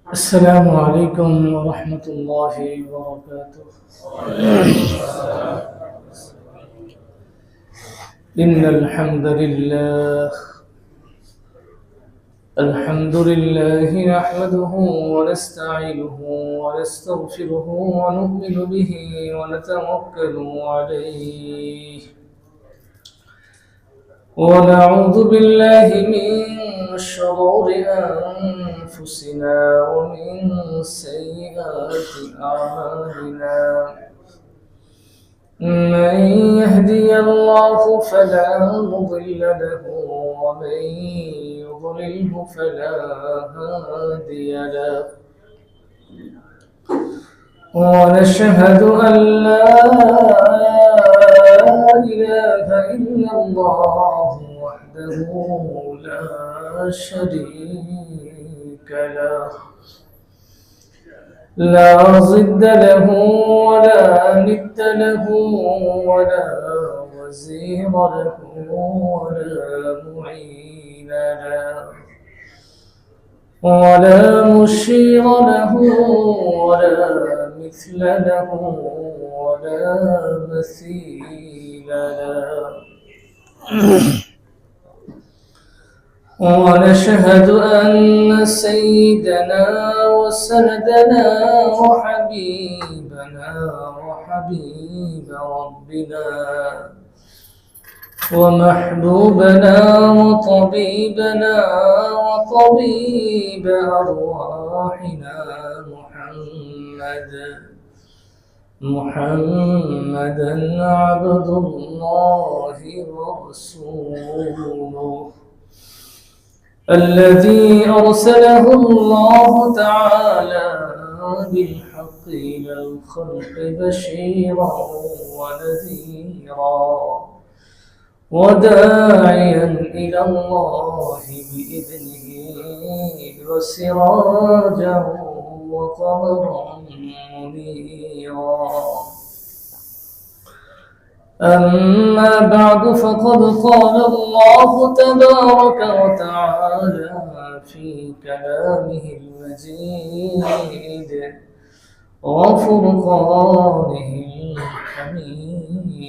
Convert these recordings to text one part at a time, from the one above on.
السلام عليكم ورحمة الله وبركاته. إن الحمد لله نحمده ونستعينه ونستغفره ونؤمن به ونتوكل عليه ونعوذ بالله من شرور أنفسنا ومن سيئات أعمالنا. من يهدي الله فلا مضل له ومن يضلله فلا هادي له. ونشهد أن لا إله إلا الله وحده لا شريك له، لا ضد له ولا ند له ولا وزير له ولا معين له ولا مشير له ولا مثل له ولا مثيل له. ونشهد أن سيدنا وسندنا وحبيبنا وحبيب ربنا ومحبوبنا وطبيبنا وطبيب أرواحنا محمدا عبد الله ورسوله الذي أرسله الله تعالى بالحق إلى الخلق بشيرا ونذيرا وداعيا إلى الله بإذنه وسراجا وقمرا منيرا. أما بعد فقد قال الله تبارك وتعالى في كلامه المجيد وفرقانه الحميد.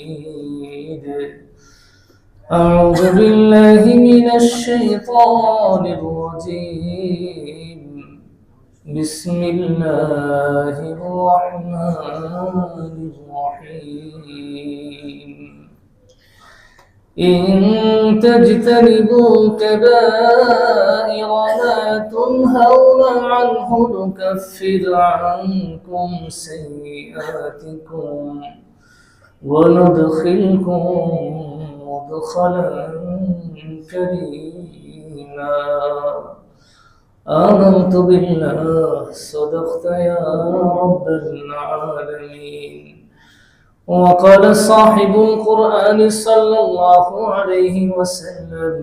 أعوذ بالله من الشيطان الرجيم. بسم الله الرحمن الرحيم. إن تجتنبوا كبائر ما تنهون عنه نكفر عنكم سيئاتكم وندخلكم مدخلا كريما. آمنت بالله صدقت يا رب العالمين. وقال صاحب القرآن صلى الله عليه وسلم: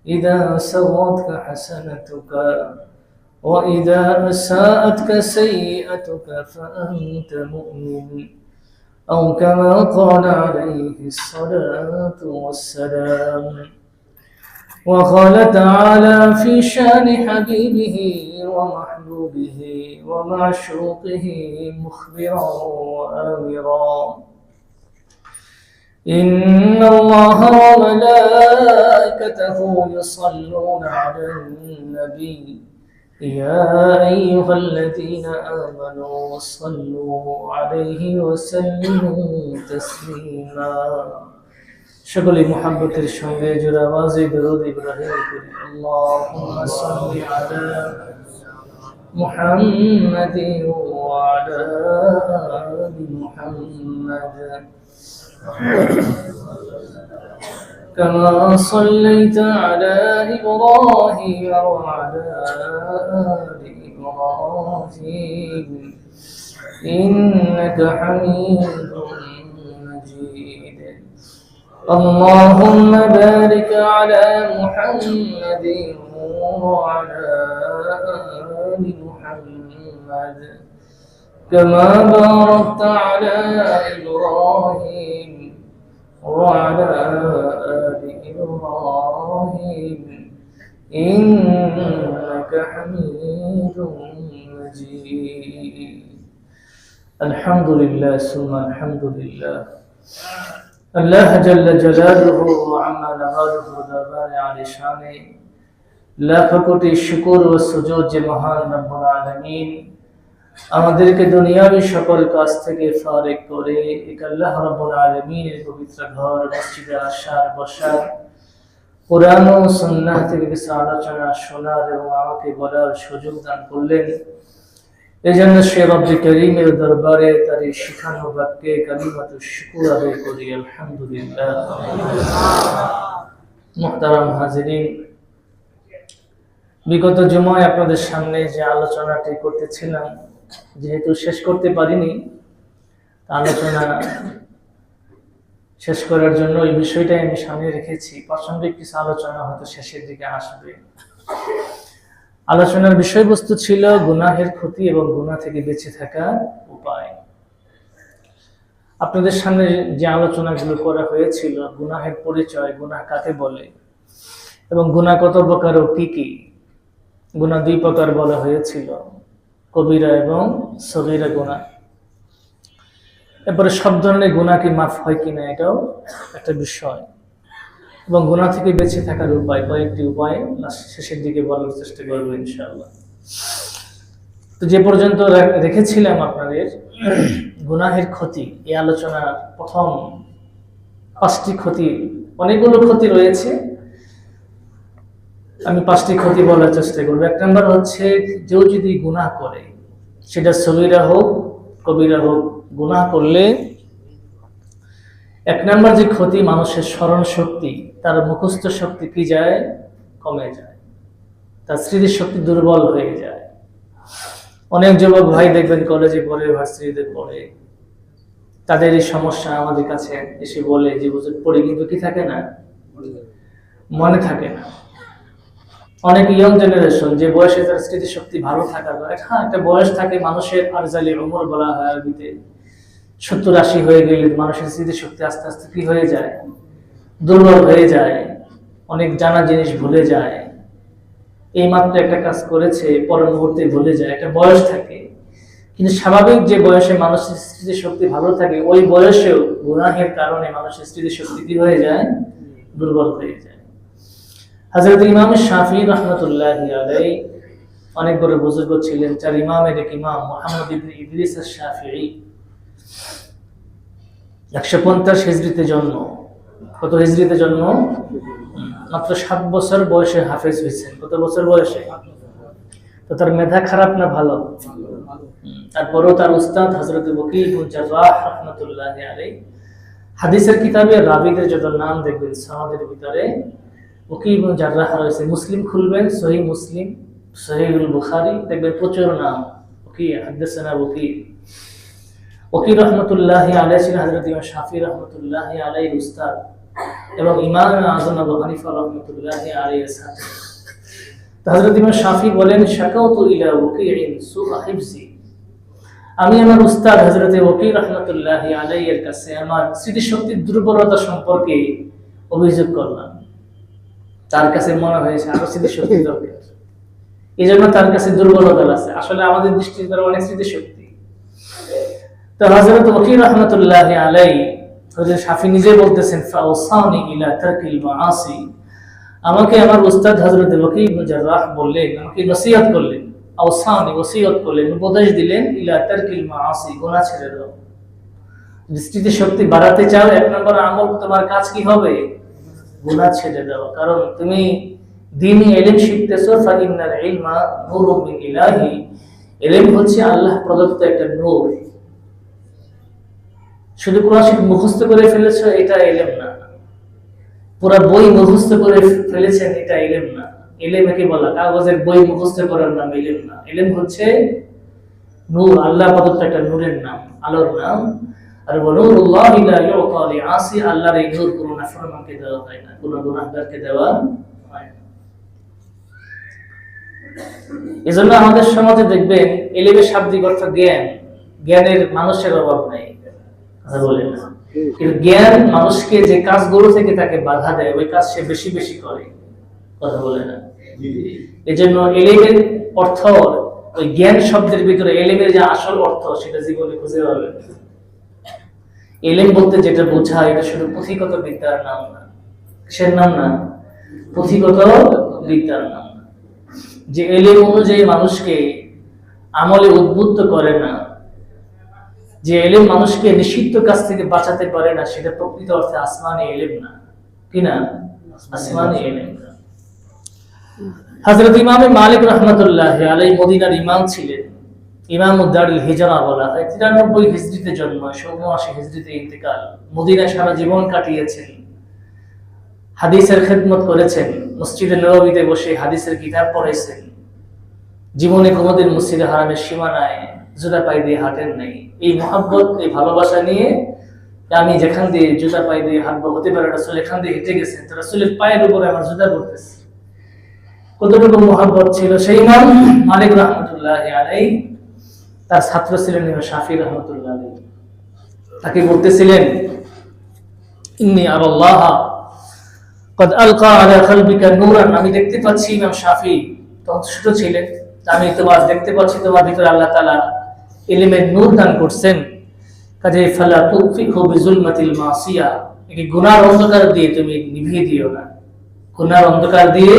إذا سرتك حسنتك وإذا أساءتك سيئتك فأنت مؤمن، أو كما قال عليه الصلاة والسلام. وقال تعالى في شان حبيبه ومحبوبه ومعشوقه مخبرا وآمرا: إن الله وملائكته يصلون على النبي يا أيها الذين آمنوا صلوا عليه وسلموا تسليما. সকলে মুহাব্বতের সঙ্গে জোরে আওয়াজে দরুদ ইব্রাহিম করি। আল্লাহুম্মা সাল্লি আলা মুহাম্মাদিন ওয়া আলা আলি মুহাম্মাদ কামা সাল্লাইতা আলা ইব্রাহিম ওয়া আলা আলি ইব্রাহিম ইন্নাকা হামিদুম মাজিদ। اللهم بارك على محمد وعلى آل محمد كما باركت على إبراهيم وعلى آل إبراهيم إنك إنك حميد مجيد الحمد لله ثم الحمد لله الله جل جلاله وعما نواله ودبار على شانه লাখ কোটি শুকর ও সুজুদ যে মহান রব্বুল আলামিন আমাদেরকে দুনিয়াবী সকল কাজ থেকে ফারেক করে এক আল্লাহ রাব্বুল আলামিনের পবিত্র ঘর মসজিদে আসার বসার কোরআন ও সুন্নাহ থেকে কিছু আলোচনা শোনার এবং আমাকে বলার সুযোগ দান করলেন। এজন্য সে রব্বুল করিমের দরবারে তার এই শিখানো বাক্যে কালিমাতুশ শুকর আদায় করি আলহামদুলিল্লাহ। মুহতারাম হাজিরিন, বিগত জুমায় আপনাদের সামনে যে আলোচনাটি করতেছিলাম, যেহেতু শেষ করতে পারিনি, আলোচনা শেষ করার জন্য এই বিষয়টাই আমি সামনে রেখেছি। প্রাসঙ্গিক কিছু আলোচনা হয়তো শেষের দিকে আসবে। আলোচনার বিষয়বস্তু ছিল গুনাহের ক্ষতি এবং গুনাহ থেকে বেঁচে থাকার উপায়। আপনাদের সামনে যে আলোচনাগুলো করা হয়েছিল, গুনাহের পরিচয়, গুনাহ কাকে বলে এবং গুনাহ কত প্রকার ও কি কি। গুনাহ দুই প্রকার বলা হয়েছিল, কবিরা এবং সগীরা গুনাহ। এরপরে সব ধরনের গুনাহ কি মাফ হয় কিনা এটাও একটা বিষয়, এবং গুনাহ থেকে বেঁচে থাকার উপায়, কয়েকটি উপায় শেষের দিকে বলার চেষ্টা করবো ইনশাআল্লাহ। তো যে পর্যন্ত রেখেছিলাম আপনাদের গুনাহের ক্ষতি, এই আলোচনার প্রথম 5টি ক্ষতি, অনেকগুলো ক্ষতি রয়েছে, আমি 5টি ক্ষতি বলার চেষ্টা করবো। 1 নম্বর হচ্ছে, কেউ যদি গুনাহ করে, সেটা সগীরা হোক কবিরা হোক, গুনাহ করলে 1 নম্বর যে ক্ষতি, মানুষের স্মরণ শক্তি, তার মুখস্থ শক্তি কি যায়, কমে যায়, তার স্মৃতি শক্তি দুর্বল হয়ে যায়। অনেক যুবক ভাই দেখবেন কলেজে পড়ে, ভার্সিটিতে পড়ে, তাদের এই সমস্যা আমাদের কাছে এসে বলে যে বুঝে পড়ে কিন্তু কি থাকে না, মনে থাকে না। অনেক ইয়ং জেনারেশন, যে বয়সে তার স্মৃতি শক্তি ভালো থাকার একটা বয়স থাকে মানুষের, আরজালি উমর বলা হয় আরবিতে। 70-80 হয়ে গেলে মানুষের স্মৃতি শক্তি আস্তে আস্তে কি হয়ে যায়, দুর্বল হয়ে যায়, অনেক জানা জিনিস ভুলে যায়। এই মাত্র একটা কাজ করেছে, পরের মুহূর্তে ভুলে যায়, একটা বয়স থাকে। কিন্তু স্বাভাবিক যে বয়সে মানুষের স্মৃতি শক্তি ভালো থাকে, ওই বয়সেও গুনাহের কারণে মানুষের স্মৃতি শক্তি কি হয়ে যায়, দুর্বল হয়ে যায়। হযরত ইমাম শাফিঈ রাহমাতুল্লাহি আলাইহি অনেক বড় বুজুর্গ ছিলেন, যার ইমামের এক ইমাম মুহাম্মদ ইবনে ইদ্রিস আশ-শাফিঈ 150 হিজরিতে জন্ম। কত হিজরিতে জন্ম? মাত্র 7 বছর বয়সে হাফেজ হয়েছেন। কত বছর বয়সে? তো তার মেধা খারাপ না ভালো? তারপরেও তার উস্তাদ হযরত ওয়াকি ইবনে জাররাহ রাহমাতুল্লাহি আলাইহি, হাদিসের কিতাবে রাবীদের যত নাম দেখবেন সনদের ভিতরে ওয়াকি ইবনে জাররাহ রয়েছে। মুসলিম খুলবেন, সহিহ মুসলিম, সহিহুল বুখারী, দেখবেন প্রচুর নাম ওয়াকি, হাদাসানা ওয়াকি। ওয়াকি রাহমাতুল্লাহি আলাইহি ছিলেন হযরত ইমাম শাফিঈ রাহমাতুল্লাহি আলাইহির উস্তাদ এবং ইমাম আযম আবু হানিফা রাহমাতুল্লাহি আলাইহির সাথে। হযরত ইমাম শাফিঈ বলেন, শাকাউতু ইলা ওয়াকিইন সুআ হিফজি, আমি আমার উস্তাদ হযরত ওয়াকি রাহমাতুল্লাহি আলাইহির কাছে আমার স্মৃতিশক্তির দুর্বলতা সম্পর্কে অভিযোগ করলাম। তার কাছে মনে হয়েছে আরো স্মৃতিশক্তি দরকার, এই জন্য তার কাছে দুর্বলতা আছে। আসলে আমাদের দৃষ্টিতে তার অনেক স্মৃতিশক্তি। তো হযরত ওয়াকি রাহমাতুল্লাহি আলাইহি, হযরত শাফিঈ নিজে বলতেছেন, ফাওসানি ইলা তারকিল মাআসি, আমাকে আমার উস্তাদ হযরত ওয়াকি ইবনে জাররাহ বললেন, আমাকে নসিহত করলেন, আওসানি ওসিয়ত করলেন, উপদেশ দিলেন, ইলা তারকিল মাআসি, গুনাহ ছেড়ে দাও। স্মৃতি শক্তি বাড়াতে চাও, 1 নম্বর আমল তোমার কাজ কি হবে, গুনাহ ছেড়ে দাও। কারণ তুমি দ্বীনি ইলম শিখতেছো, ফা ইন্নাল ইলমা নূরুম মিন ইলাহি, ইলম হচ্ছে আল্লাহ প্রদত্ত একটা নূর। শুধু কোরআন শরীফ মুখস্থ করে ফেলেছো এটা ইলম না, পুরো বই মুখস্থ করে ফেলেছেন এটা ইলম না। ইলম কি বলা, কাগজের বই মুখস্থ করার নাম ইলম না। ইলম হচ্ছে নূর, আল্লাহ প্রদত্ত একটা নূরের নাম, আলোর নাম। আর নূরুল্লাহি লা ইউতা লিআসি, আল্লাহর এই নূর কোনো নাফরমানকে দেওয়া হয় না, কোনো গুনাহগারকে দেওয়া হয় না। এজন্য আমাদের সমাজে দেখবেন ইলমের শাব্দিক অর্থ জ্ঞান, জ্ঞানের মানুষের অভাব নাই, কথা বলে না। কিন্তু জ্ঞান মানুষকে যে কাজগুলো থেকে তাকে বাধা দেয়, ওই কাজ সে বেশি বেশি করে, কথা বলে না। এজন্য এলেমের অর্থ, ওই জ্ঞান শব্দের ভিতরে এলেমের যে আসল অর্থ সেটা জীবনে খুঁজে পাবেন। এলেম বলতে যেটা বোঝায় এটা শুধু পুঁথিগত বিদ্যার নাম না। কিসের নাম না? পুঁথিগত বিদ্যার নাম না। যে এলেম অনুযায়ী মানুষকে আমলে উদ্বুদ্ধ করে না, যে এলেম মানুষকে নিষিদ্ধ কাজ থেকে বাঁচাতে পারে না, সেটা প্রকৃত অর্থে আসমানি এলেম না। কি না? আসমানি এলেম না। হযরত ইমাম মালিক রাহমাতুল্লাহি আলাইহি মদিনার ইমাম ছিলেন। ইমাম উদ-দারুল হিজরা বলা হয়। 93 হিজরিতে জন্ম, 87 হিজরিতে ইন্তেকাল। মদিনায় সারা জীবন কাটিয়েছেন। হাদিসের খেদমত করেছেন, মসজিদে নববীতে বসে হাদিসের কিতাব পড়েছেন। জীবনে কোনোদিন মসজিদে হারামের সীমানায় জুতা পায়ে দিয়ে হাঁটেন নাই। এই মহব্বত, এই ভালোবাসা নিয়ে আমি যেখান দিয়ে জুতা পায়ে দিয়ে হাঁটবো, হতে পারে রাসূল এখান দিয়ে হেঁটে গেছেন, তো রাসূলের পায়ের উপরে আমার জুতা পড়তেছে। কতটুকু মহব্বত ছিল সেই ইমাম মালিক রাহমাতুল্লাহি আলাইহি। তার ছাত্র ছিলেন ইমাম শাফি রাহমাতুল্লাহি আলাইহি। তাকে বলতেছিলেন, ইন্নী আরাল্লাহ কদ আলকা আলা কলবিকা নূরান। আমি দেখতে পাচ্ছি, ইমাম শাফি তখন ছোট ছিলেন, আমি তোমার দেখতে পাচ্ছি তোমার ভিতরে আল্লাহ তাআলা ইলমের নূর দান করছেন। কাজে ফালা তুফিহু বিজুলমাতিল মাসিয়া, এই গুনার অন্ধকার দিয়ে তুমি নিভিয়ে দিও না। গুনার অন্ধকার দিয়ে,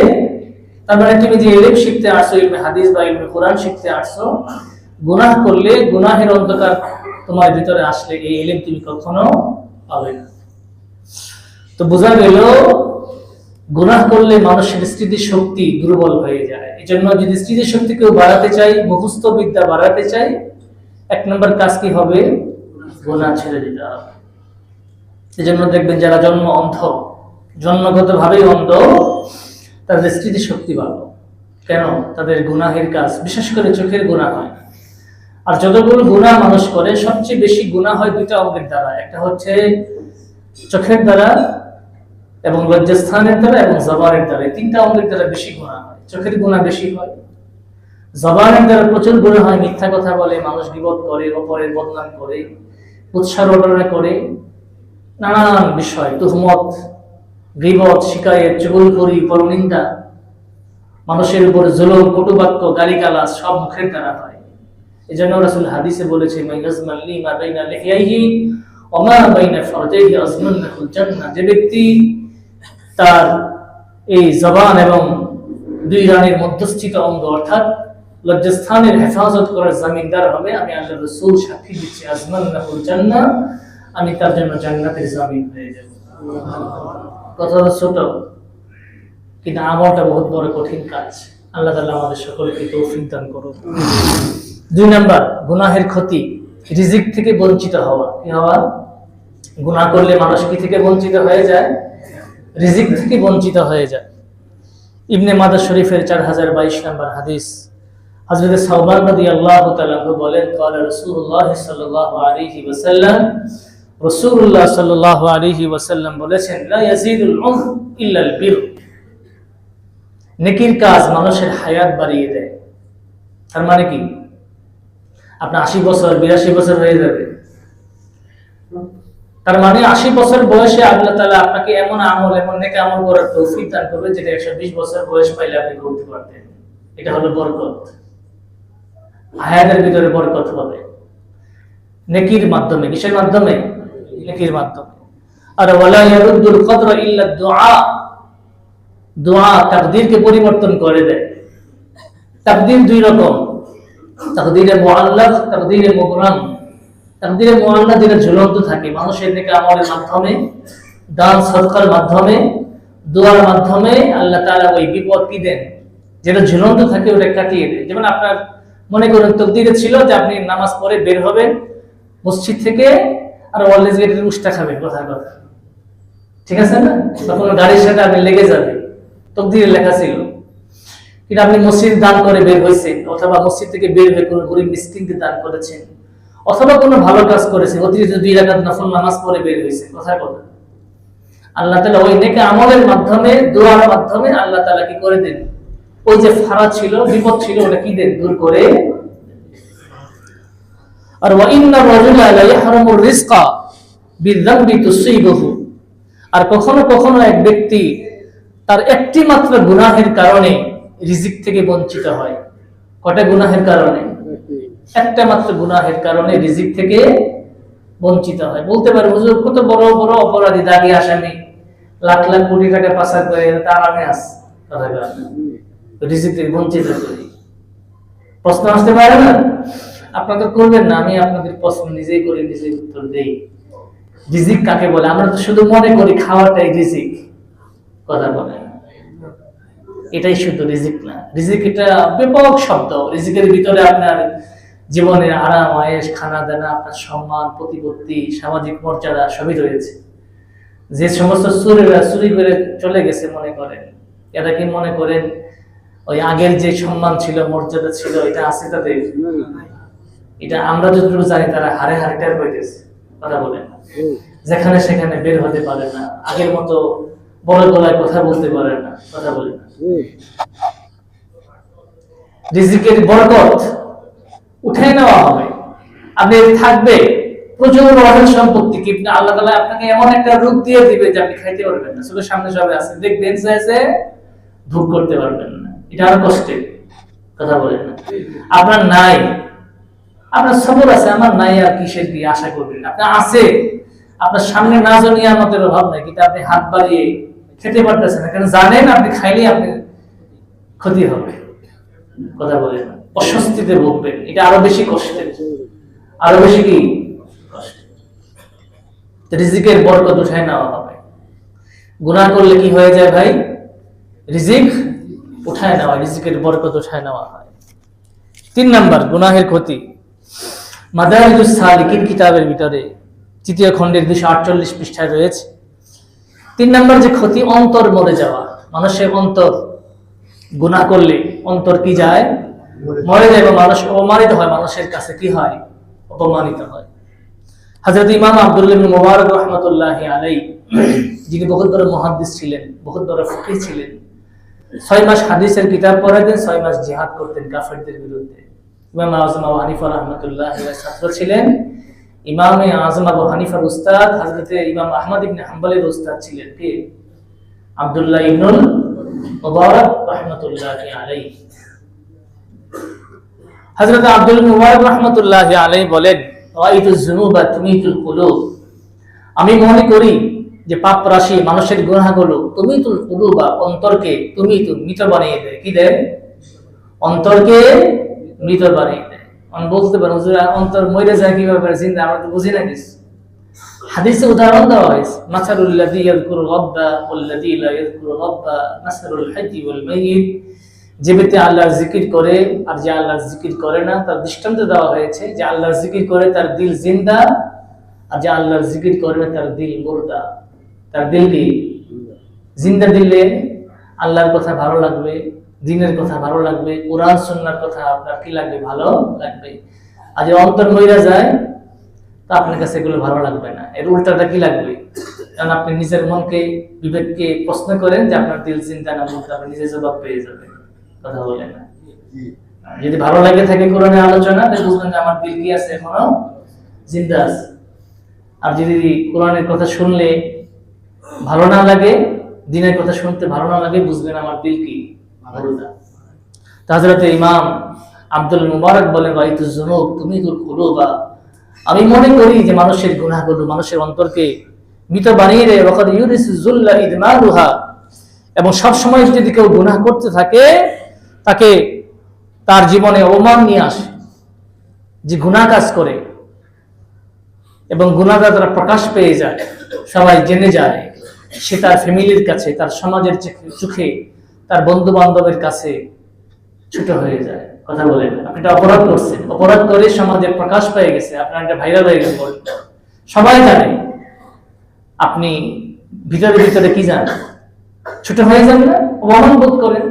তার মানে তুমি যে ইলম শিখতে আসছো, ইলমে হাদিস বা ইলমে কোরআন শিখতে আসছো, গুনাহ করলে গুনাহের অন্ধকার তোমার ভিতরে আসলে এই ইলম তুমি কখনো পাবে না। তো বোঝা গেল গুনাহ করলে মানুষের স্মৃতি শক্তি দুর্বল হয়ে যায়। এজন্য যদি স্মৃতি শক্তি কেউ বাড়াতে চাই, মুখস্থ বিদ্যা বাড়াতে চাই, এক নম্বর কাজ কি হবে? গুনাহ ছেড়ে দিতে হবে। এজন্য দেখবেন যারা জন্ম অন্ধ, জন্মগত ভাবেই অন্ধ, তাদের স্মৃতি শক্তি ভালো। কেন? তাদের গুনাহের কাজ, বিশেষ করে চোখের গুনাহ হয়। আর যতগুলো গুনাহ মানুষ করে, সবচেয়ে বেশি গুনাহ হয় দুইটা অঙ্গের দ্বারা। একটা হচ্ছে চোখের দ্বারা, এবং লজ্জাস্থানের দ্বারা, এবং জবানের দ্বারা। এই তিনটা অঙ্গের দ্বারা বেশি গুনাহ হয়। চোখের গুনাহ বেশি হয়, জবানের দ্বারা প্রচুর গুনাহ হয়। মিথ্যা কথা বলে, মানুষ গীবত করে, অপরের বদনাম করে, উৎসারণা করে, নানান বিষয়, তুহমত, গীবত, শিকায়েত, চুগলখড়ি, পরনিন্দা, মানুষের উপরে জুলুম, কটুবাক্য, গালিগালাজ সব মুখের দ্বারা হয়। এজন্য রাসূল হাদিসে বলেছে, মাইয়াজমাল লিমা বাইনা লিহিয়াইহি ওয়া মা বাইনা ফারজাইহি আজমানাহুল জান্নাহ। যে ব্যক্তি তার এই জবান এবং দুই রানের মধ্যস্থিত অঙ্গ অর্থাৎ লজ্জাস্থানের হেফাজত করার জামিনদার হবে, আমি আল্লাহর রাসূল সাক্ষী দিচ্ছি, আজমানাহুল জান্নাহ, আমি তার জন্য জান্নাতের জামিন হয়ে যাব। কথাটা ছোট, কিন্তু আমলটা বহুত বড় কঠিন কাজ। আল্লাহ তাআলা আমাদের সকলকে তৌফিক দান করুন। 2 নাম্বার, গুনাহের ক্ষতি, রিজিক থেকে বঞ্চিত হওয়া। কি হওয়া? গুনাহ করলে মানুষ কি থেকে বঞ্চিত হয়ে যায়? রিজিক থেকে বঞ্চিত হয়ে যায়। ইবনে মাজাহ শরীফের 4022 নম্বর হাদিস, হযরত সাওবান রাদিয়াল্লাহু তাআলা বলেন, ক্বালা রাসূলুল্লাহ সাল্লাল্লাহু আলাইহি ওয়াসাল্লাম, রাসূলুল্লাহ সাল্লাল্লাহু আলাইহি ওয়াসাল্লাম বলেছেন, লা ইয়াজিদুল উমর ইল্লাল বির। নেকির কাজ মানুষের হায়াত বাড়িয়ে দেয়। তার মানে কি? আপনার 80 বছর 82 বছর হয়ে যাবে, তার মানে 80 বছর বয়সে আল্লাহ তাআলা আপনাকে এমন আমল, এমন নেক আমল করার তৌফিক দান করবে যেটা 120 বছর বয়স পাইলে আপনি করতে পারতেন। এটা হলো বরকত। হায়াতের ভিতরে বরকত হবে নেকির মাধ্যমে। কিসের মাধ্যমে? নেকির মাধ্যমে। আর ওয়ালা ইয়ারুদ্দুল কদরা ইল্লা দুআ। দোয়া তাকদীরকে পরিবর্তন করে দেয়। তাকদীর 2 রকম, তাকদীরে মুআল্লাক, তাকদীরে মুবরাম। তাকদীরে মুআল্লাক যেটা ঝুলন্ত থাকে, মানুষের নেক আমলের মাধ্যমে, দান সদকার মাধ্যমে, দোয়ার মাধ্যমে আল্লাহ তাআলা ওই বিপদ কি দেন, যেটা ঝুলন্ত থাকে ওটা কাটিয়ে দেয়। যেমন আপনার মনে করেন তাকদীরে ছিল যে আপনি নামাজ পড়ে বের হবেন মসজিদ থেকে, আর অলওয়েজ গেটের উষ্টা খাবেন, কথা কথা, ঠিক আছে না? তখন গাড়ির সাথে আপনি লেগে যাবে, তাকদীরে লেখা ছিল। কিন্তু আপনি মসজিদ দান করে বের হয়েছেন, অথবা মসজিদ থেকে বের হয়ে কোনো গরিব মিসকিনকে দান করেছেন, অথবা কোনো ভালো কাজ করেছেন, অতিরিক্ত 2 রাকাত নফল নামাজ পড়ে বের হয়েছেন, কথার কথা। আল্লাহ তাআলা ওই নেক আমলের মাধ্যমে, দোয়ার মাধ্যমে আল্লাহ তাআলা কি করে দেন, ওই যে ফারা ছিল, বিপদ ছিল, ওটা কি দেন, দূর করে। আর ওয়া ইন্না রাজুলা লা ইয়াহরামুর রিজকা বিযামবি তুসিবহু। আর কখনো কখনো এক ব্যক্তি তার একটি মাত্র গুনাহের কারণে রিজিক থেকে বঞ্চিত হয়। কটা গুনাহের কারণে? একটা মাত্র গুনাহের কারণে রিজিক থেকে বঞ্চিত হয়। বলতে পারে হুজুর কত বড় বড় অপরাধী, দাগি আসামি, লাখ লাখ কোটি টাকা পাচার করে তার আরামে আছে, কথা বলে রিজিক থেকে বঞ্চিত করি। প্রশ্ন আসতে পারে না? আপনাদের করবেন না, আমি আপনাদের প্রশ্ন নিজেই করে নিজেই উত্তর দেই। রিজিক কাকে বলে? আমরা তো শুধু মনে করি খাওয়াটাই রিজিক, কথা বলে এটাই শুধু রিজিক না। রিজিক এটা ব্যাপক শব্দ। রিজিকের ভিতরে আপনার জীবনের আরাম, আয়েশ, খানা দানা, আপনার সম্মান, প্রতিপত্তি, সামাজিক মর্যাদা সবই রয়েছে। যে সমস্ত চোরেরা চুরি করে চলে গেছে মনে করেন, এরা কি মনে করেন ওই আগের যে সম্মান ছিল, মর্যাদা ছিল, এটা আছে তাদের? এটা আমরা যতটুকু জানি তারা হারে হারে টের পাইতেছে, কথা বলেন। যেখানে সেখানে বের হতে পারে না, আগের মতো বড় গলায় কথা বলতে পারে না, কথা বলে না। রিজিকের বরকত উঠাই নেওয়া হবে। আপনি থাকবে প্রচুর অঢেল সম্পত্তি, কিন্তু আল্লাহ তাআলা আপনাকে এমন একটা রূপ দিয়ে দিবে যে আপনি খাইতে পারবেন না, চোখের সামনে সবাই আছে, দেখবেন যে ভোগ করতে পারবেন না। এটা আরো কষ্টের, কথা বলেন না। আপনার নাই, আপনার সবর আছে, আমার নাই, আর কিসের কি আশা করবেন? আপনার আছে, আপনার সামনে না জানিয়ে আমাদের অভাব নাই, কিন্তু আপনি হাত বাড়িয়ে খেতে পারতেছেন না, কারণ জানেন আপনি খাইলে আপনি ক্ষতি হবে, কথা বলেন না। অস্বস্তিতে ভুগবেন, এটা আরো বেশি কষ্টের, আরো বেশি কি কষ্ট। রিজিকের বরকত উঠায় নেওয়া হবে। গুনাহ করলে কি হয়ে যায় ভাই? রিজিক উঠায় নেওয়া, রিজিকের বরকত উঠায় নেওয়া হয়। 3 নাম্বার গুনাহের ক্ষতি। মাদারিজুস সালিকিন কিতাবের ভিতরে 3য় খণ্ডের 248 পৃষ্ঠায় রয়েছে। 3 নাম্বার যে ক্ষতি, অন্তর মরে যাওয়া। মানুষের অন্তর গুনাহ করলে অন্তর কি যায়? মরে যায়, এবং মানুষ অপমানিত হয়, মানুষের কাছে কি হয়? অপমানিত হয়। হযরত ইমাম আব্দুল্লাহ ইবনে মুবারক রাহমাতুল্লাহি আলাইহি, যিনি বহুত বড় মুহাদ্দিস ছিলেন, বহুত বড় ফকিহ ছিলেন, 6 মাস হাদিসের কিতাব পড়াতেন, 6 মাস জিহাদ করতেন কাফেরদের বিরুদ্ধে। ইমাম আযম আবু হানিফা রাহমাতুল্লাহি আলাইহির ছাত্র ছিলেন। ইমাম আযম আবু হানিফার উস্তাদ হযরত ইমাম আহমদ ইবনে হাম্বলের উস্তাদ ছিলেন কে? আব্দুল্লাহ ইবনুল মুবারক রাহমাতুল্লাহি আলাইহি। হযরত আব্দুল মুবারক রাহমাতুল্লাহি আলাইহি বলেন, রাআইতুজ যুনুবা তুমিতুল কুলুব, আমি মনে করি যে পাপ রাশি, মানুষের গুনাহগুলো তুমিতুল কুলুবা, অন্তরকে মৃত বানিয়ে দেয়। কি দেয়? অন্তরকে মৃত বানিয়ে দেয়। আমি বলতে পারি হুজুর অন্তর মরে যায় কিভাবে? জিন্দা আমরা তো বুঝি না কিছু। হাদিসে উদাহরণ দেওয়া হয়েছে, মাসালুল লাযী ইয়াযকুরু রাব্বা ওয়াল লাযী লা ইয়াযকুরু রাব্বা মাসালুল হাইয়্যি ওয়াল মাইয়িত, যে ব্যক্তি আল্লাহর জিকির করে আর যে আল্লাহর জিকির করে না, তার দৃষ্টান্ত দেওয়া হয়েছে যে আল্লাহর জিকির করে তার দিল জিন্দা, আর যে আল্লাহর জিকির করে না তার দিল মুর্দা। তার দিল কি? জিন্দা দিলে আল্লাহর কথা ভালো লাগবে, দ্বীনের কথা ভালো লাগবে, কোরআন সুন্নাহর কথা আপনার কি লাগবে? ভালো লাগবে। আর যে অন্তর মইরা যায়, তা আপনার কাছে এগুলো ভালো লাগবে না, এর উল্টাটা কি লাগবে? কারণ আপনি নিজের মনকে, বিবেককে প্রশ্ন করেন যে আপনার দিল চিন্তা না মুর্দা, আপনি নিজে জবাব পেয়ে যাবেন, কথা বলেন না। যদি ভালো লাগে থাকে কোরআনের আলোচনা, তাহলে বুঝবেন যে আমার দিল কি আছে? এখনো জিন্দা আছে। আর যদি কোরআনের কথা শুনলে ভালো না লাগে, দ্বীনের কথা শুনতে ভালো না লাগে, বুঝবেন আমার দিল কি? মুর্দা। হযরত ইমাম আব্দুল মুবারক বলেন, রাআইতুজ যুনুব তুমিতুল কুলুবা, আমি মনে করি যে মানুষের গুনাহগুলো মানুষের অন্তরকে মৃত বানিয়ে দেয়। ওয়াকাদ ইউরিসুজ যুল্লা ইদমালুহা, এবং সব সময় যদি কেউ গুনাহ করতে থাকে, তাকে তার জীবনে অপমান নিয়ে আসে। যে গুনাহ কাজ করে এবং গুনাহটা তারা প্রকাশ পেয়ে যায়, সবাই জেনে যায়, সে তার ফ্যামিলির কাছে, তার সমাজের চোখে, তার বন্ধু বান্ধবের কাছে ছোট হয়ে যায়, কথা বলেন। আপনি একটা অপরাধ করছেন, অপরাধ করে সমাজে প্রকাশ পেয়ে গেছে, আপনার একটা ভাইরাল হয়ে গেছে, সবাই জানে, আপনি ভিতরে ভিতরে কি জানেন? ছোট হয়ে যান না? অপমান বোধ করেন।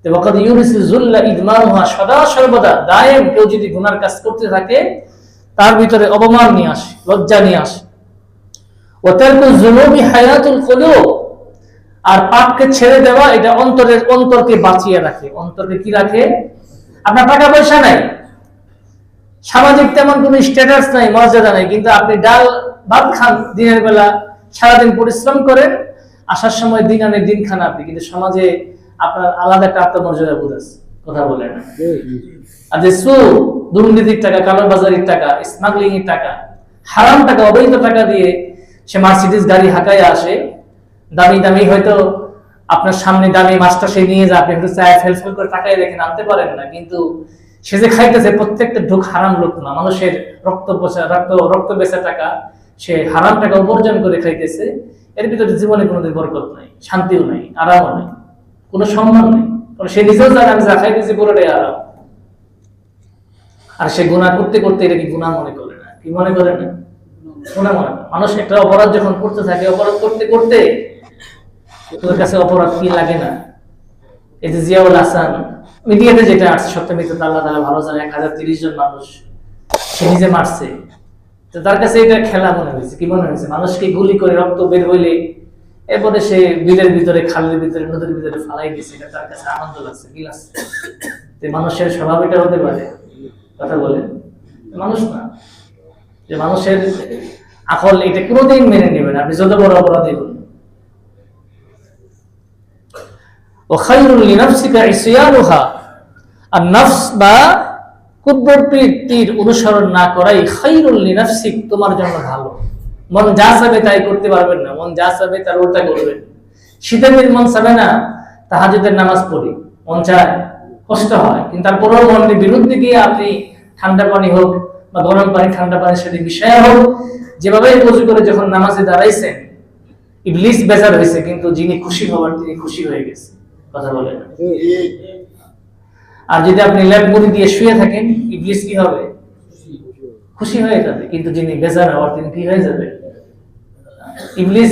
ওয়াকাদ ইউরিসুজ যুল্লা ইদমালুহা, সদা সর্বদা দায়েম কেউ যদি গুনার কাজ করতে থাকে, তার ভিতরে অপমান নিয়ে আসে, লজ্জা নিয়ে আসে। ওয়া তারকুজ যুনুবি হায়াতুল কুলুব, আর পাপকে ছেড়ে দেওয়া এটা অন্তরকে বাঁচিয়ে রাখে। অন্তরকে কি রাখে? আপনার টাকা পয়সা নাই, সামাজিক তেমন কোনো স্ট্যাটাস নাই, মর্যাদা নাই, কিন্তু আপনি ডাল ভাত খান দিনের বেলা, সারাদিন পরিশ্রম করেন, আসার সময় দিন আনে দিন খান আপনি, কিন্তু সমাজে আপনার আলাদা একটা আত্মমর্যাদা বোধ আছে, কথা বলে না। আর যে দুর্নীতির টাকা, কালোবাজারির টাকা, স্মাগলিং এর টাকা, হারাম টাকা, অবৈধ টাকা দিয়ে সে মার্সিডিজ গাড়ি হাঁকায় আসে, দামি দামি হয়তো আপনার সামনে দামি মাছটা সে নিয়ে যায়, আপনি হয়তো চায় ফেল করে টাকায় রেখে আনতে পারেন না, কিন্তু সে যে খাইতেছে প্রত্যেকটা ঢোক হারাম লোক না, মানুষের রক্ত বেচা টাকা, সে হারাম টাকা উপার্জন করে খাইতেছে। এর ভিতরে জীবনে কোনোদিন বরকত নাই, শান্তিও নাই, আরামও নাই, কোনো সম্মান নেই, কারণ সে নিজেও জানে আমি যা খাইতেছি পুরোটাই আরাম। আর সে গুনাহ করতে করতে এটা কি গুনাহ মনে করে না, কি মনে করে না, গুনাহ মনে করে। মানুষ একটা অপরাধ যখন করতে থাকে, অপরাধ করতে করতে তোর কাছে অপরাধ কি লাগে না? এই যে জিয়াউল হাসান মিডিয়াতে যেটা আসছে, সত্য মিথ্যা আল্লাহ তাআলা ভালো জানে, 1030 জন মানুষ সে নিজে মারছে, তো তার কাছে এটা খেলা মনে হয়েছে। কি মনে হয়েছে? মানুষকে গুলি করে রক্ত বের হইলে এরপরে সে বিলের ভিতরে, খালের ভিতরে, নদীর ভিতরে ফালাই দিয়েছে, এটা তার কাছে আনন্দ লাগছে, কি লাগছে? মানুষের স্বভাব এটা হতে পারে, কথা বলেন? মানুষ না, যে মানুষের আকল এটা কোনোদিন মেনে নেবে না, আপনি যত বড় অপরাধী বলুন। ওয়াখাইরুল লিনাফসিকা ইসয়ানুহা, আর নফস বা কুদরতির অনুসরণ না করাই খাইরুল লিনাফসিক, তোমার জন্য ভালো। মন যা চাবে তাই করতে পারবেন না, মন যা চাবে তার উল্টা করবেন। শীতের দিন মন চাবে না তাহাজ্জুদের নামাজ পড়ি, মন চায়, কষ্ট হয়, কিন্তু তারপরেও মনের বিরুদ্ধে গিয়ে আপনি ঠান্ডা পানি হোক বা গরম পানি, ঠান্ডা পানির সাথে মিশায়া হোক, যেভাবে ওযু করে যখন নামাজে দাঁড়াইছেন, ইবলিস বেজার হয়েছে, কিন্তু যিনি খুশি হওয়ার তিনি খুশি হয়ে গেছে, কথা বলেন? আর যদি আপনি লেপ মুড়ি দিয়ে শুয়ে থাকেন, ইবলিস কি হবে? খুশি হয়ে যাবে, কিন্তু যিনি বেজার হওয়ার তিনি কি হয়ে যাবে? ইবলিস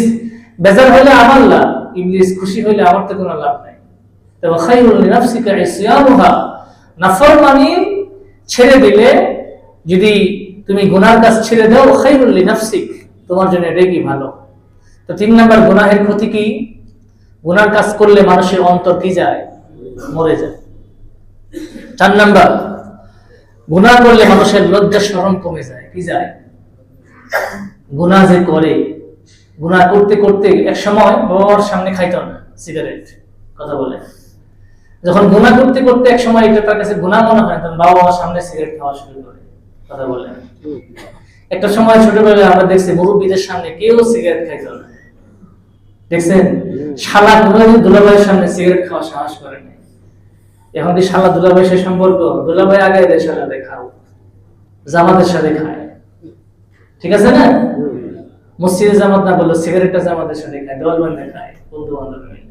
বেজার হলে আমার লাভ, ইবলিস খুশি হলে আমার তো কোনো লাভ নাই। তবে খাইরুল লিনাফসিকা ইসয়ানুহা, নাফরমানি ছেড়ে দিলে, যদি তুমি গুনার কাজ ছেড়ে দাও, খাইরুল লিনাফসিক, তোমার জন্য এটাই কি ভালো। তো 3 নাম্বার গুনাহের ক্ষতি কি? গুনার কাজ করলে মানুষের অন্তর কি যায়? মরে যায়। 4 নাম্বার, গুনাহ করলে মানুষের লজ্জা শরম কমে যায়, কি যায়? গুনাহ যে করে, গুনাহ করতে করতে এক সময় বাবার সামনে খাইতো না সিগারেট, কথা বলে? যখন গুনাহ করতে করতে এক সময় এটা তার কাছে গুনাহ মনে হয়, তখন বাবার সামনে সিগারেট খাওয়া শুরু করে, কথা বলে? একটা সময় ছোটবেলায় আমরা দেখছি মুরব্বীদের সামনে কেউ সিগারেট খাইতো না, দেখছেন? শালা দুলাভাইয়ের সামনে সিগারেট খাওয়া সাহস করে না। এখন কি শালা দুলাভাই সে সম্পর্ক? দুলাভাই আগে দেয়, শালা খাও, জামাতের সাথে খায়, ঠিক আছে না? মসজিদে জামাত না বললো, সিগারেটটা জামাতের সাথে খায়, দল বান্ধে খায়, বন্ধু বান্ধব মিলে।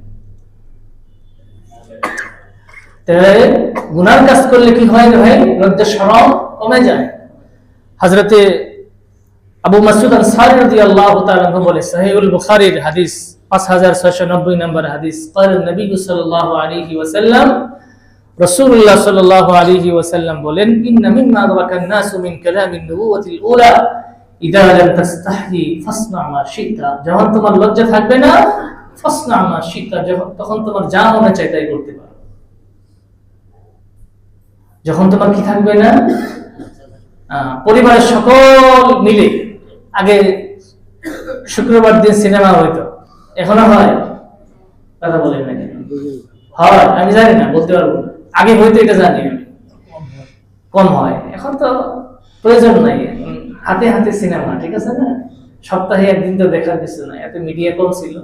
গুনার কাজ করলে কি হয় ভাই? লজ্জা শরম কমে যায়। হযরতে আবু মাসউদ আনসারী রাদিয়াল্লাহু তাআলা আনহু বলে, সহিহুল বুখারীর হাদিস 5690 নম্বর হাদিস, قال النبي صلى الله عليه وسلم, রাসূলুল্লাহ সাল্লাল্লাহু আলাইহি ওয়াসাল্লাম বলেন, ইন্না মিম্মা আদরাকা الناس من كلام النبوة الأولى إذا لم تستحي فاصنع ما شئت, যখন তোমার লজ্জা থাকবে না, ফাসনা মা শিতা, তখন তোমার যা মনে চায় তাই করতে পারো। যখন তোমার কি থাকবে না, পরিবারের সকল মিলে, আগে শুক্রবার দিন সিনেমা হইতো, এখনো হয়, কথা বলেন না? হয়, আমি জানি না, বলতে পারবো না। আগে হয়তো এটা জানি আমি, কম হয়, এখন তো প্রয়োজন নাই, হাতে হাতে সিনেমা, ঠিক আছে না? সপ্তাহে একদিন তো দেখার কিছু নাই, এত মিডিয়া কম ছিল।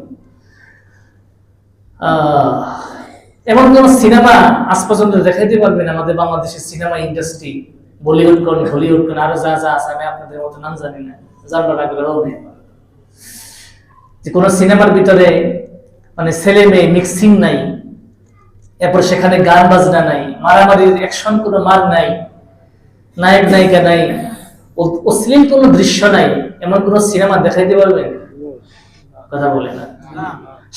এমন কোন সিনেমা আজ পর্যন্ত দেখাইতে পারবেন আমাদের বাংলাদেশের সিনেমা ইন্ডাস্ট্রি, বলিউড কোন, হলিউড কোন, আরো যা যা আছে, আমি আপনাদের মতো নাম জানি না, জানবার আগ্রহ নেই, যে কোন সিনেমার ভিতরে মানে ছেলে মেয়ে মিক্সিং নাই, এরপর সেখানে গান বাজনা নাই, মারামারির অ্যাকশন কোনো মার নাই, নায়ক নায়িকা নাই, অশ্লীল কোনো দৃশ্য নাই, এমন কোন সিনেমা দেখাইতে পারবেন? কথা বলে না।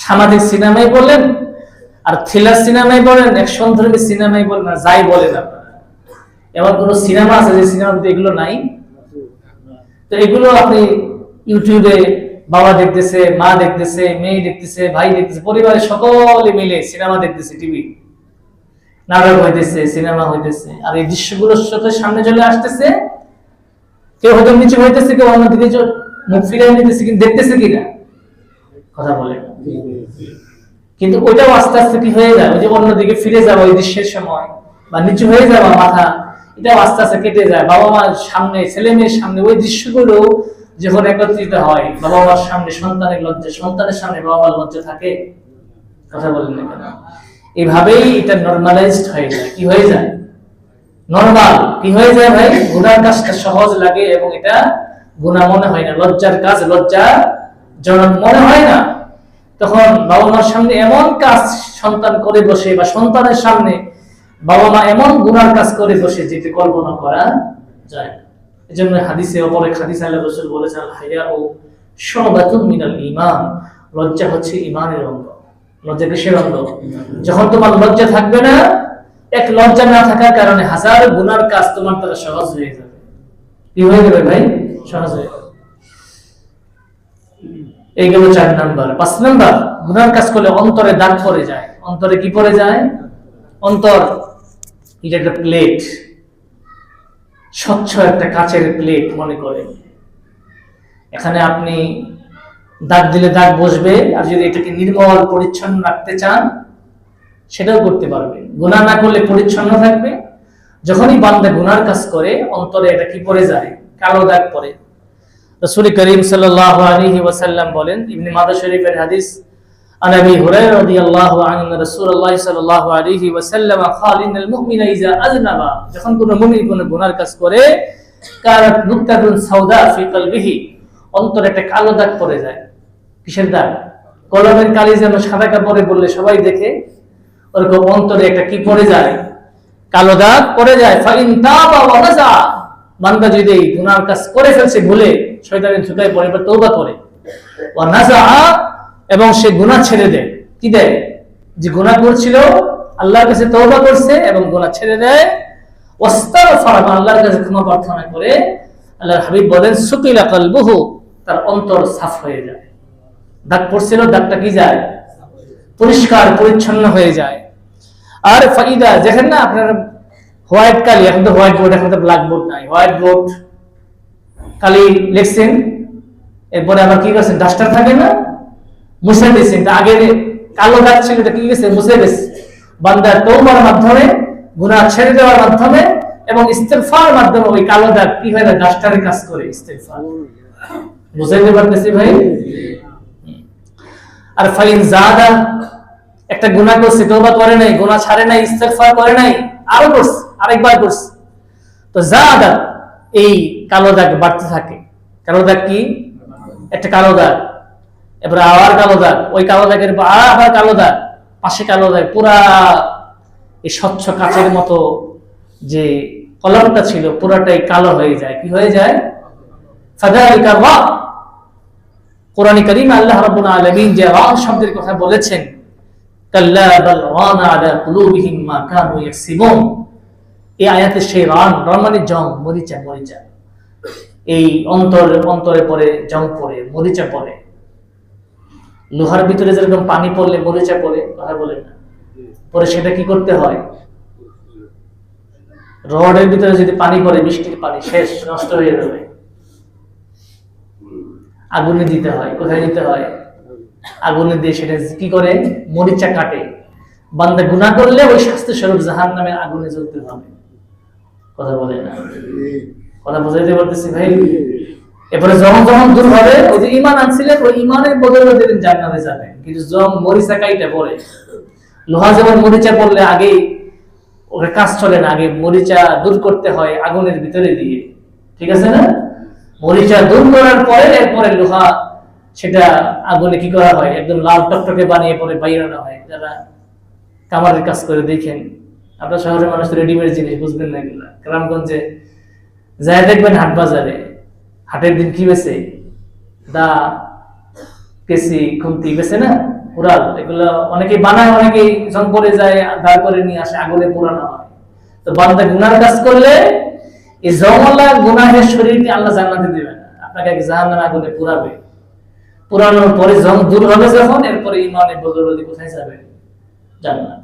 সামাজিক সিনেমাই বলেন, আর থ্রিলার সিনেমাই বলেন, অ্যাকশন ধর্মী সিনেমাই বলেন, না যাই বলেন আপনারা, এমন কোন সিনেমা আছে যে সিনেমাতে এগুলো নাই? তো এগুলো আপনি ইউটিউবে বাবা দেখতেছে, মা দেখতেছে, মেয়ে দেখতেছে, ভাই দেখতেছে, পরিবারের সকলে মিলে সিনেমা দেখতেছে, টিভি নাটক হইতেছে, সিনেমা হইতেছে, আর এই দৃশ্যগুলোর সাথে সামনে চলে আসতেছে, কেউ হয়তো নিচে হইতেছে, কেউ অন্যদিকে মুখ ফিরিয়ে নিতেছে, কিন্তু দেখতেছে কিনা? কথা বলে। কিন্তু ওইটাও আস্তে আস্তে কি হয়ে যায়, ওই যে অন্যদিকে ফিরে যাওয়া ওই দৃশ্যের সময় বা নিচু হয়ে যাওয়া মাথা, এটাও আস্তে আস্তে কেটে যায়। বাবা মার সামনে, ছেলে মেয়ের সামনে ওই দৃশ্যগুলো যখন একত্রিত হয়, বাবা মার সামনে সন্তানের লজ্জা, সন্তানের সামনে বাবা মার লজ্জা থাকে? কথা বলেন না কেন? এইভাবেই এটা নর্মালাইজড হয়ে যায়। কি হয়ে যায়? নরমাল। কি হয়ে যায় ভাই? গুনার কাজটা সহজ লাগে এবং এটা গুনাহ মনে হয় না, লজ্জার কাজ লজ্জাজনক মনে হয় না। তখন বাবা মার সামনে এমন কাজ সন্তান করে বসে, বা সন্তানের সামনে বাবা মা এমন গুনার কাজ করে বসে যেটি কল্পনা করা যায় না। এজন্য হাদিসে অপরে হাদিস আল্লাহ রাসূল বলেছেন, হায়াউ শুবাতুন মিনাল ঈমান, লজ্জা হচ্ছে ঈমানের অঙ্গ। লজ্জা কিসের অঙ্গ? যখন তোমার লজ্জা থাকবে না, এক লজ্জা না থাকার কারণে হাজার গুনার কাজ তোমার দ্বারা সহজ হয়ে যাবে। কি হয়ে যাবে ভাই? সহজ হয়ে যাবে। এই গেল 4 নাম্বার। 5 নাম্বার, গুনার কাজ করলে অন্তরে দাগ পড়ে যায়। অন্তরে কি পড়ে যায়? অন্তর এটা একটা প্লেট, স্বচ্ছ একটা কাচের প্লেট মনে করে। এখানে আপনি দাগ দিলে দাগ বসবে, আর যদি এটাকে নির্মল পরিচ্ছন্ন রাখতে চান সেটাও করতে পারবেন। গুনাহ না করলে পরিচ্ছন্ন থাকবে। যখনই বান্দা গুনার কাজ করে অন্তরে এটা কি পড়ে যায়? কালো দাগ পড়ে। রাসূল করিম সাল্লাল্লাহু আলাইহি ওয়াসাল্লাম বলেন, ইবনে মাজাহ শরীফের হাদিস, আন আবি হুরায়রা রাদিয়াল্লাহু আনহু রাসূলুল্লাহ সাল্লাল্লাহু আলাইহি ওয়াসাল্লাম قال ان المؤمن اذا اذنب, যখন কোন মুমিন কোন গুনার কাজ করে, কারাত নুকতাতুন সাউদা ফি কলবিহি, অন্তরে একটা কালো দাগ পড়ে যায়। কিসের দাগ? কলমের কালি যেন সাদা কাপড়ে বললে সবাই দেখে, ওরকম অন্তরে একটা কি পড়ে যায়? কালো দাগ পড়ে যায়। ফাইন তাবা ওয়া নাজা, বান্দা যদি গুনার কাজ করে ফেলছে ভুলে, শয়তানের ধোঁকায় পড়ে বা তওবা করে, ওয়া নাজা, এবং সে গুনাহ ছেড়ে দেয়। কি দেয়? যে গুনাহ করছিল আল্লাহর কাছে তওবা করছে এবং গুনাহ ছেড়ে দেয়। ওয়াস্তাগফার, আল্লাহর কাছে ক্ষমা প্রার্থনা করে, আল্লাহর হাবিব বলেন সুকিলা কলবুহু, তার অন্তর সাফ হয়ে যায়। দাগ পড়ছিল, দাগটা কি যায়? পরিষ্কার পরিচ্ছন্ন হয়ে যায়। আর ফাইদা, দেখেন না আপনারা হোয়াইট কালি, এখন তো হোয়াইট বোর্ড, এখন তো ব্ল্যাক বোর্ড নাই, হোয়াইট বোর্ড কালি লিখছেন, এরপরে আবার কি করছেন? ডাস্টার থাকে না, মুছে দিয়েছেন। আগে কালো দাগ ছিল, এটা কি গেছে? মুছে গেছে। বান্দা তওবার মাধ্যমে, গুনাহ ছেড়ে দেওয়ার মাধ্যমে এবং ইস্তেগফারের মাধ্যমে ওই কালো দাগ কি হয় না? ডাস্টারের কাজ করে ইস্তেগফার। বুঝাইতে পারতেছি ভাই? আর ফাইন জাদা, একটা গুনাহ করছে, তওবা করে নাই, গুনাহ ছাড়ে নাই, ইস্তেগফার করে নাই, আরো করছে, আরেকবার করছে, তো জাদা, এই কালো দাগ বাড়তে থাকে। কালো দাগ কি? একটা কালো দাগ, এবার আবার কালো দাগ, ওই কালো দাগের আবার কালো দাগ, পাশে কালো দাগ, পুরা এই স্বচ্ছ কাচের মতো যে কলমটা ছিল পুরাটাই কালো হয়ে যায়। কি হয়ে যায়? ফাযালিকা রা, কোরআনে কারীমে আল্লাহ রাব্বুল আলামিন যে রা শব্দের কথা বলেছেন, কাল্লা বাল রানা আলা কুলুবিহিম মা কানু ইয়াকসিবুন, এই আয়াতে সেই রান, রান মানে জং, মরিচা, মরিচা, এই অন্তরে পড়ে, জং পড়ে, মরিচা পড়ে। লোহার ভিতরে যেরকম পানি পড়লে মরিচা পড়ে, কথা বলেন না, পরে সেটা কি করতে হয়? রডের ভিতরে যদি পানি পড়ে, বৃষ্টির পানি, শেষ, নষ্ট হয়ে যাবে। আগুনে দিতে হয়। কোথায় দিতে হয়? আগুনে দিয়ে সেটা কি করে? মরিচা কাটে। বান্দা গুনাহ করলে ওই শাস্তি স্বরূপ জাহান্নামের আগুনে জ্বলতে হবে। কথা বলেন না, কথা বুঝাইতে পারতেছি ভাই? এরপরে যখন দূর হবে, ওই যে ঈমান আনছিলেন, ওই ঈমানের বদলে দিলেন জান্নাতে যাবেন। কিন্তু যখন মরিচা কাইটা পড়ে, লোহা যেমন মরিচা পড়লে আগে ওর কাজ চলে না, আগে মরিচা দূর করতে হয় আগুনের ভিতরে দিয়ে, ঠিক আছে না? মরিচা দূর করার পরে এরপরে লোহা সেটা আগুনে কি করা হয়? একদম লাল টকটকে বানিয়ে পরে বাইরে আনা হয়। যারা কামারের কাজ করে দেখেন, আপনার শহরের মানুষ রেডিমেড জিনিস বুঝবেন না এগুলা। গ্রামগঞ্জে যায় দেখবেন, হাট বাজারে, হাটের দিন কি বেছে? দা, কেসি, খুন্তি বেছে না, উড়াল, এগুলো অনেকেই বানায়, অনেকেই জং পড়ে যায়, দাঁড় করে নিয়ে আসে, আগুনে পোড়ানো হয়। তো বান্দা গুনার কাজ করলে এই জংওয়ালা গুনাহের শরীরকে আল্লাহ জান্নাতে দিবে না, আপনাকে জাহান্নামে আগুনে পোড়াবে। পোড়ানোর পরে জং দূর হবে যখন, এরপরে ঈমানের বদৌলতে কোথায় যাবে? জান্নাত।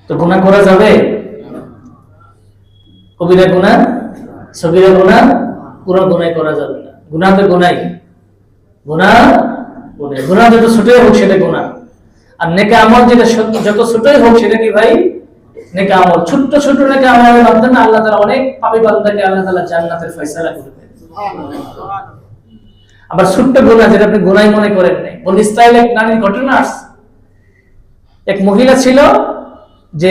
তো গুনাহ করা যাবে? কবিরা গুনাহ, সগীরা গুনাহ, পুরো গুনাহ করা যাবে না। গুনাহ তো গুনাহ, গুনাহ গুনাহ, গুনাহ যত ছোট হোক সেটা গুনাহ। আর নেকা আমল যেটা যত ছোটই হোক সেটা কি ভাই নেকা আমল। ছোট্ট ছোট নেকা আমলের মাধ্যমে আল্লাহ তাআলা অনেক পাপী বান্দাকে আল্লাহ তাআলা জান্নাতের ফয়সালা করবেন। আবার ছোট্ট গুনাহ যেটা আপনি গুনাহ মনে করেন নাই, বনি ইসরাইল এক নারীর ঘটনা আছে। এক মহিলা ছিল যে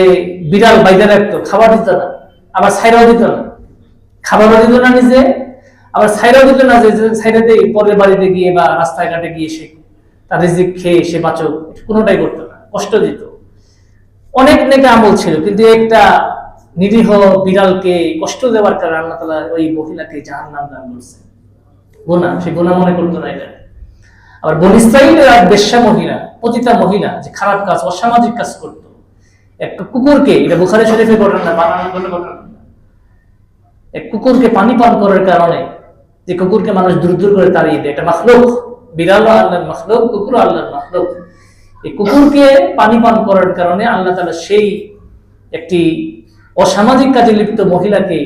বিড়াল বাইরে রাখতো, খাবার দিত না, আবার ছাইরাও দিত না, খাবারও দিত না নিজে, আবার ছাইরাও দিত না যে ছাইরাতে পরের বাড়িতে গিয়ে বা রাস্তায় ঘাটে গিয়ে সে তার রিজিক খেয়ে সে বাঁচক, কোনোটাই করতো না, কষ্ট দিত। অনেক নেকা আমল ছিল, কিন্তু একটা নিরীহ বিড়ালকে কষ্ট দেওয়ার কারণে আল্লাহ তাআলা ওই মহিলাকে জাহান্নাম দান করছে। গুনাহ, সে গুনাহ মনে করতো না এটা। আবার বনি ইসরাইলের এক বেশ্যা মহিলা, পতিতা মহিলা, যে খারাপ কাজ অসামাজিক কাজ করতো, একটা কুকুরকে, এটা বুখারী শরীফে ঘটনা, বানানো ঘটনা, এক কুকুরকে পানি পান করার কারণে, যে কুকুরকে মানুষ দূর দূর করে তাড়িয়ে দেয়, এটা মাখলুক, বিড়াল আল্লাহর মাখলুক, কুকুর আল্লাহর মাখলুক। এই কুকুরকে পানি পান করার কারণে আল্লাহ তাআলা সেই একটি অসামাজিক কাজে লিপ্ত মহিলাকে,